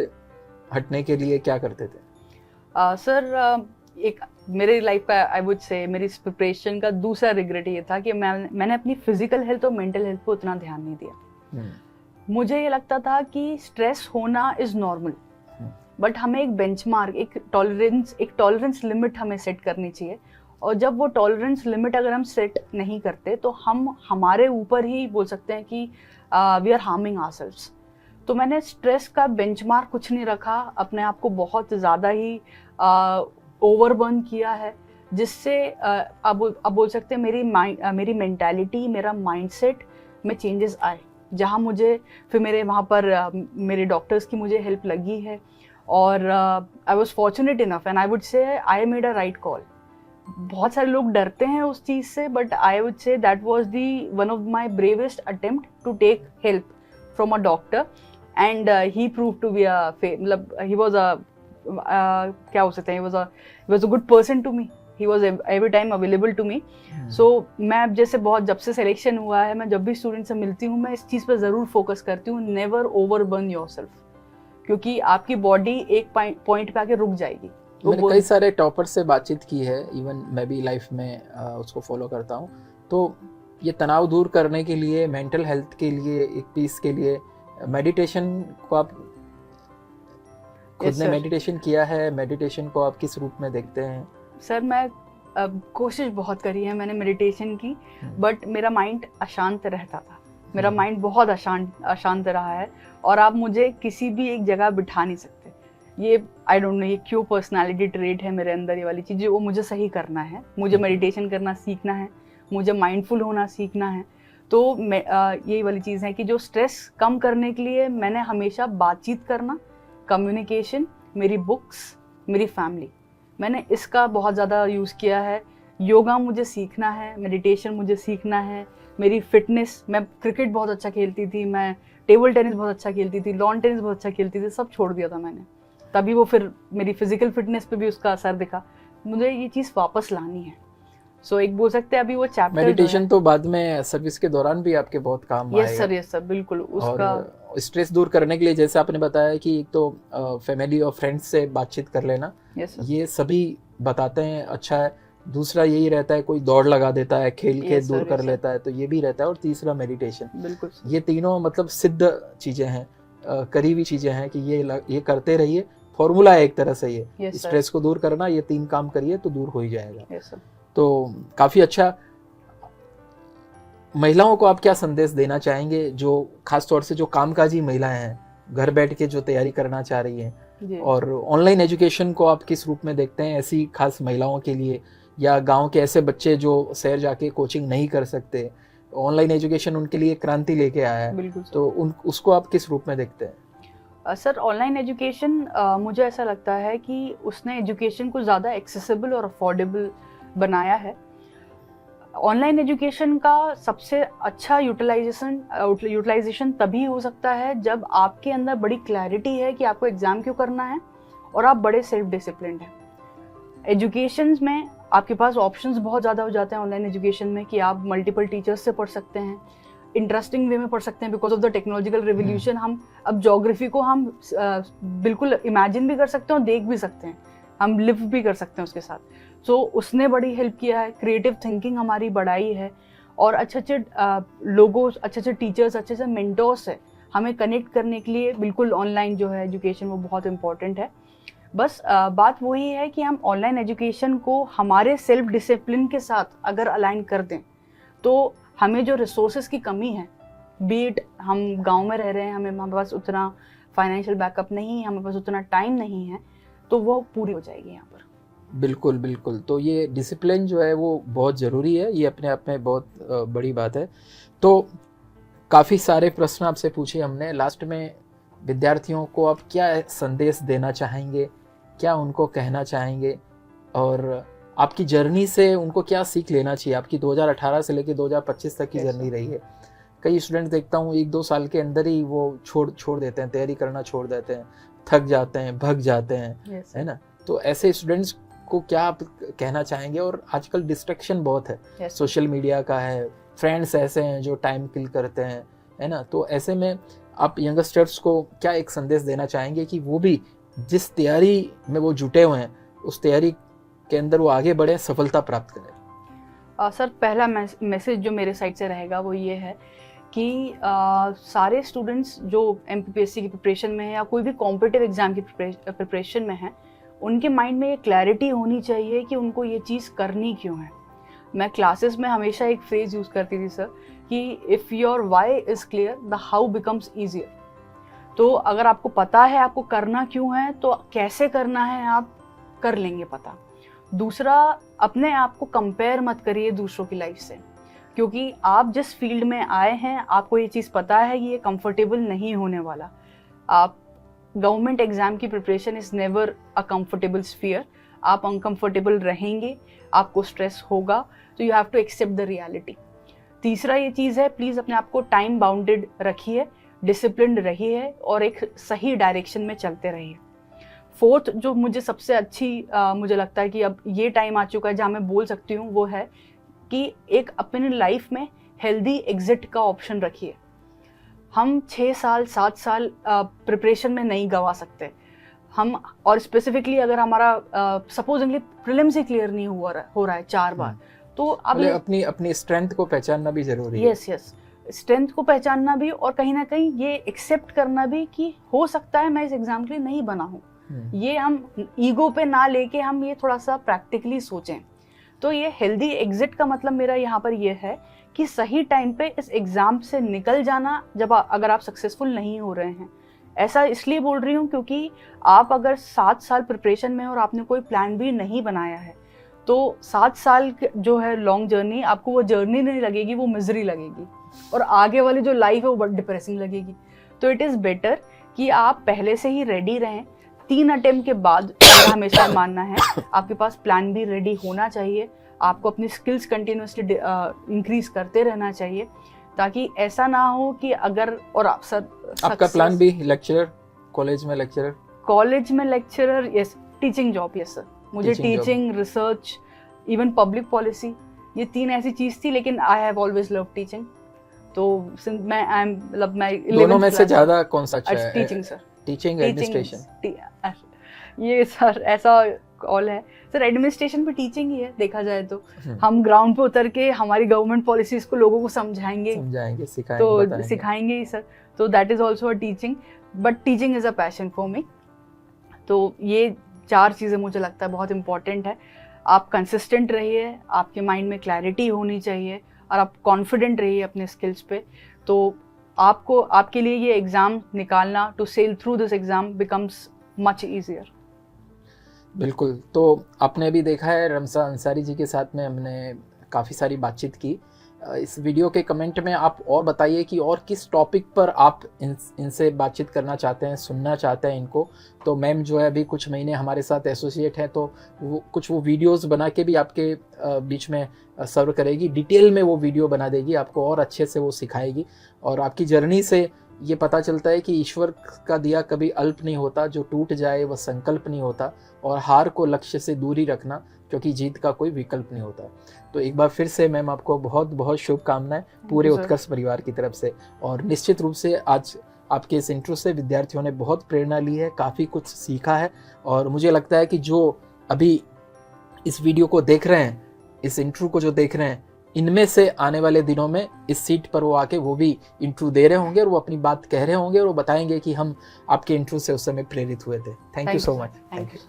हटने के लिए क्या करते थे? सर एक मेरी लाइफ का, आई वुड से मेरी प्रिपरेशन का दूसरा रिग्रेट ये था कि मैंने अपनी फिजिकल हेल्थ और मेंटल हेल्थ पे उतना ध्यान नहीं दिया। मुझे ये लगता था कि स्ट्रेस होना इज नॉर्मल, बट हमें एक बेंचमार्क, एक टॉलरेंस लिमिट हमें सेट करनी चाहिए, और जब वो टॉलरेंस लिमिट अगर हम सेट नहीं करते तो हम हमारे ऊपर ही बोल सकते हैं कि वी आर हार्मिंग आवरसेल्व्स। तो मैंने स्ट्रेस का बेंचमार्क कुछ नहीं रखा, अपने आप को बहुत ज़्यादा ही ओवरबर्न किया है, जिससे अब बोल सकते हैं मेरी मेंटालिटी, मेरा माइंडसेट में चेंजेस आए, जहाँ मुझे फिर मेरे वहाँ पर मेरे डॉक्टर्स की मुझे हेल्प लगी है। और I was fortunate enough and I would say I made a right call. बहुत सारे लोग डरते हैं उस चीज़ से, but I would say that was the one of my bravest attempt to take help from a doctor and he prove to be मतलब he was a क्या हो सकता है, he was a good person to me, he was every time available to मी। सो मैं अब जैसे जब से सिलेक्शन हुआ है, मैं जब भी स्टूडेंट से मिलती हूँ मैं इस चीज़ पर ज़रूर फोकस करती हूँ, नेवर ओवरबर्न योरसेल्फ, क्योंकि आपकी बॉडी एक पॉइंट पे आके रुक जाएगी। मैंने कई सारे टॉपर से बातचीत की है, इवन मैं भी लाइफ में उसको फॉलो करता हूँ। तो ये तनाव दूर करने के लिए, मेंटल हेल्थ के लिए, एक पीस के लिए मेडिटेशन को आप खुद ने मेडिटेशन किया है? मेडिटेशन को आप किस रूप में देखते हैं? सर मैं कोशिश बहुत करी है मैंने मेडिटेशन की, बट मेरा माइंड अशांत रहता था, मेरा माइंड बहुत अशांत रहा है, और आप मुझे किसी भी एक जगह बिठा नहीं सकते। ये आई डोंट नो ये क्यों पर्सनालिटी ट्रेट है मेरे अंदर, ये वाली चीज़ वो मुझे सही करना है, मुझे मेडिटेशन करना सीखना है, मुझे माइंडफुल होना सीखना है। तो यही वाली चीज़ है कि जो स्ट्रेस कम करने के लिए मैंने हमेशा बातचीत करना, कम्युनिकेशन, मेरी बुक्स, मेरी फैमिली, मैंने इसका बहुत ज़्यादा यूज़ किया है। योगा मुझे सीखना है, मेडिटेशन मुझे सीखना है, मेरी फिटनेस, मैं क्रिकेट बहुत अच्छा खेलती थी, मैं टेबल टेनिस बहुत अच्छा खेलती थी, लॉन टेनिस बहुत अच्छा खेलती थी, सब छोड़ दिया था मैंने, तभी वो फिर मेरी फिजिकल फिटनेस पे भी उसका असर दिखा। मुझे ये चीज़ वापस लानी है। सो एक बोल सकते हैं अभी वो चैप्टर मेडिटेशन तो बाद में सर्विस के दौरान भी आपके बहुत काम आएगा। यस सर बिल्कुल। उसका और स्ट्रेस दूर करने के लिए जैसे आपने बताया कि एक तो फैमिली और फ्रेंड्स से बातचीत कर लेना, ये सभी बताते हैं अच्छा है। दूसरा यही रहता है कोई दौड़ लगा देता है, खेल के दूर कर लेता है, तो ये भी रहता है। और तीसरा मेडिटेशन, बिल्कुल ये तीनों मतलब सिद्ध चीजें हैं, करी हुई चीजें हैं कि ये करते रहिए। फॉर्मूला है एक तरह से, ये स्ट्रेस को दूर करना, ये 3 काम करिए तो दूर हो ही जाएगा। तो काफी अच्छा। महिलाओं को आप क्या संदेश देना चाहेंगे, जो खास तौर से जो कामकाजी महिलाएं हैं, घर बैठ के जो तैयारी करना चाह रही हैं, और ऑनलाइन एजुकेशन को आप किस रूप में देखते हैं ऐसी खास महिलाओं के लिए, या गांव के ऐसे बच्चे जो शहर जाके कोचिंग नहीं कर सकते, ऑनलाइन एजुकेशन उनके लिए क्रांति लेके आया है, तो उसको आप किस रूप में देखते हैं? सर ऑनलाइन एजुकेशन मुझे ऐसा लगता है कि उसने एजुकेशन को ज़्यादा एक्सेसिबल और अफोर्डेबल बनाया है। ऑनलाइन एजुकेशन का सबसे अच्छा यूटिलाइजेशन तभी हो सकता है जब आपके अंदर बड़ी क्लैरिटी है कि आपको एग्ज़ाम क्यों करना है, और आप बड़े सेल्फ डिसिप्लिन्ड हैं। एजुकेशन में आपके पास ऑप्शंस बहुत ज़्यादा हो जाते हैं ऑनलाइन एजुकेशन में, कि आप मल्टीपल टीचर्स से पढ़ सकते हैं, इंटरेस्टिंग वे में पढ़ सकते हैं। Because of the technological revolution हम अब ज्योग्राफी को हम बिल्कुल इमेजिन भी कर सकते हैं और देख भी सकते हैं, हम लिव भी कर सकते हैं उसके साथ। सो उसने बड़ी हेल्प किया है, क्रिएटिव थिंकिंग हमारी बढ़ाई है, और अच्छे लोगों, अच्छे टीचर्स, अच्छे मेंटोर्स से हमें कनेक्ट करने के लिए बिल्कुल ऑनलाइन जो है एजुकेशन वो बहुत इम्पॉर्टेंट है। बस बात वही है कि हम ऑनलाइन एजुकेशन को हमारे सेल्फ डिसिप्लिन के साथ अगर अलाइन कर दें, तो हमें जो रिसोर्सेज की कमी है, बीट हम गांव में रह रहे हैं, हमारे पास उतना फाइनेंशियल बैकअप नहीं है, हमारे पास उतना टाइम नहीं है, तो वो पूरी हो जाएगी यहाँ पर। बिल्कुल बिल्कुल। तो ये डिसिप्लिन जो है वो बहुत ज़रूरी है, ये अपने आप में बहुत बड़ी बात है। तो काफ़ी सारे प्रश्न आपसे पूछे हमने, लास्ट में विद्यार्थियों को आप क्या संदेश देना चाहेंगे, क्या उनको कहना चाहेंगे, और आपकी जर्नी से उनको क्या सीख लेना चाहिए? आपकी 2018 से लेकर 2025 तक की जर्नी रही है। कई स्टूडेंट देखता हूँ 1-2 साल के अंदर ही वो छोड़ देते हैं, तैयारी करना छोड़ देते हैं, थक जाते हैं, भग जाते हैं, है ना? तो ऐसे स्टूडेंट्स को क्या आप कहना चाहेंगे? और आजकल डिस्ट्रैक्शन बहुत है, सोशल मीडिया का है, फ्रेंड्स ऐसे हैं जो टाइम किल करते हैं, है ना? तो ऐसे में आप यंगस्टर्स को क्या एक संदेश देना चाहेंगे कि वो भी जिस तैयारी में वो जुटे हुए हैं, उस तैयारी के अंदर वो आगे बढ़े, सफलता प्राप्त करें? सर पहला मैसेज जो मेरे साइड से रहेगा वो ये है कि सारे स्टूडेंट्स जो MPPSC की प्रिपरेशन में है या कोई भी कॉम्पिटिटिव एग्जाम की प्रिपरेशन में है, उनके माइंड में ये क्लैरिटी होनी चाहिए कि उनको ये चीज़ करनी क्यों है। मैं क्लासेस में हमेशा एक फ्रेज यूज़ करती थी सर, कि if your why is clear the how becomes easier. तो अगर आपको पता है आपको करना क्यों है, तो कैसे करना है आप कर लेंगे पता। दूसरा, अपने आप को कंपेयर मत करिए दूसरों की लाइफ से, क्योंकि आप जिस फील्ड में आए हैं आपको ये चीज़ पता है कि ये कंफर्टेबल नहीं होने वाला। आप गवर्नमेंट एग्जाम की preparation is never a comfortable sphere. आप अनकंफर्टेबल रहेंगे, आपको स्ट्रेस होगा, तो you have to accept the reality. तीसरा ये चीज़ है, प्लीज़ अपने आप को टाइम बाउंडेड रखिए, डिसिप्लिन्ड रहिए और एक सही डायरेक्शन में चलते रहिए। फोर्थ जो मुझे सबसे अच्छी मुझे लगता है कि अब ये टाइम आ चुका है जहाँ मैं बोल सकती हूँ, वो है कि एक अपनी लाइफ में हेल्दी एग्जिट का ऑप्शन रखिए। हम 6 साल 7 साल प्रिपरेशन में नहीं गवा सकते हम, और स्पेसिफिकली अगर हमारा सपोजिंगली प्रीलिम्स ही क्लियर नहीं हो रहा है 4 बार, तो अब अपनी अपनी स्ट्रेंथ को पहचानना भी जरूरी है। यस, स्ट्रेंथ को पहचानना भी, और कहीं ना कहीं ये एक्सेप्ट करना भी कि हो सकता है मैं इस एग्जाम के लिए नहीं बना हूँ। ये हम ईगो पे ना लेके हम ये थोड़ा सा प्रैक्टिकली सोचें। तो ये हेल्दी एग्जिट का मतलब मेरा यहाँ पर ये है कि सही टाइम पे इस एग्ज़ाम से निकल जाना, जब अगर आप सक्सेसफुल नहीं हो रहे हैं। ऐसा इसलिए बोल रही हूँ क्योंकि आप अगर 7 साल प्रिपरेशन में और आपने कोई प्लान भी नहीं बनाया है, तो 7 साल जो है लॉन्ग जर्नी, आपको वो जर्नी नहीं लगेगी, वो मिजरी लगेगी, और आगे वाली जो लाइफ है वो बहुत डिप्रेसिंग लगेगी। तो इट इज़ बेटर कि आप पहले से ही रेडी रहें। 3 अटेम्प्ट के बाद मेरा हमेशा मानना है आपके पास प्लान भी रेडी होना चाहिए। आपको अपनी स्किल्स कंटिन्यूसली इंक्रीज करते रहना चाहिए, ताकि ऐसा ना हो कि अगर, और आप सर आपका प्लान भी लेक्चरर, कॉलेज में lecturer, yes, teaching job, yes sir. मुझे teaching, research, even public policy, ये 3 ऐसी चीज़ थी, लेकिन I have always love teaching. तो मैं दोनों में से ज़्यादा कौन सा अच्छा है? Teaching sir. Teaching, administration? ये सर ऐसा कॉल है सर, एडमिनिस्ट्रेशन भी टीचिंग ही है देखा जाए तो। हम ग्राउंड पे उतर के हमारी गवर्नमेंट पॉलिसीज को लोगों को समझाएंगे, सिखाएंगे ही सर। तो that is also a teaching, but teaching is a passion for me. तो ये 4 चीज़ें मुझे लगता है बहुत इंपॉर्टेंट है। आप कंसिस्टेंट रहिए, आपके माइंड में क्लैरिटी होनी चाहिए, और आप कॉन्फिडेंट रहिए अपने स्किल्स पे। तो आपको, आपके लिए ये एग्ज़ाम निकालना, to sail through this exam becomes much easier. बिल्कुल। तो आपने भी देखा है रमसा अंसारी जी के साथ में हमने काफ़ी सारी बातचीत की। इस वीडियो के कमेंट में आप और बताइए कि और किस टॉपिक पर आप इनसे बातचीत करना चाहते हैं, सुनना चाहते हैं इनको। तो मैम जो है अभी कुछ महीने हमारे साथ एसोसिएट है, तो वो वीडियोस बना के भी आपके बीच में सर्व करेगी, डिटेल में वो वीडियो बना देगी, आपको और अच्छे से वो सिखाएगी। और आपकी जर्नी से ये पता चलता है कि ईश्वर का दिया कभी अल्प नहीं होता, जो टूट जाए वह संकल्प नहीं होता, और हार को लक्ष्य से दूरी रखना, क्योंकि जीत का कोई विकल्प नहीं होता। तो एक बार फिर से मैम आपको बहुत बहुत शुभकामनाएं पूरे उत्कर्ष परिवार की तरफ से। और निश्चित रूप से आज आपके इस इंटरव्यू से विद्यार्थियों ने बहुत प्रेरणा ली है, काफ़ी कुछ सीखा है। और मुझे लगता है कि जो अभी इस वीडियो को देख रहे हैं, इस इंटरव्यू को जो देख रहे हैं, इनमें से आने वाले दिनों में इस सीट पर वो आके वो भी इंटरव्यू दे रहे होंगे, और वो अपनी बात कह रहे होंगे, और वो बताएंगे कि हम आपके इंटरव्यू से उस समय प्रेरित हुए थे। Thank you so much. Thank you.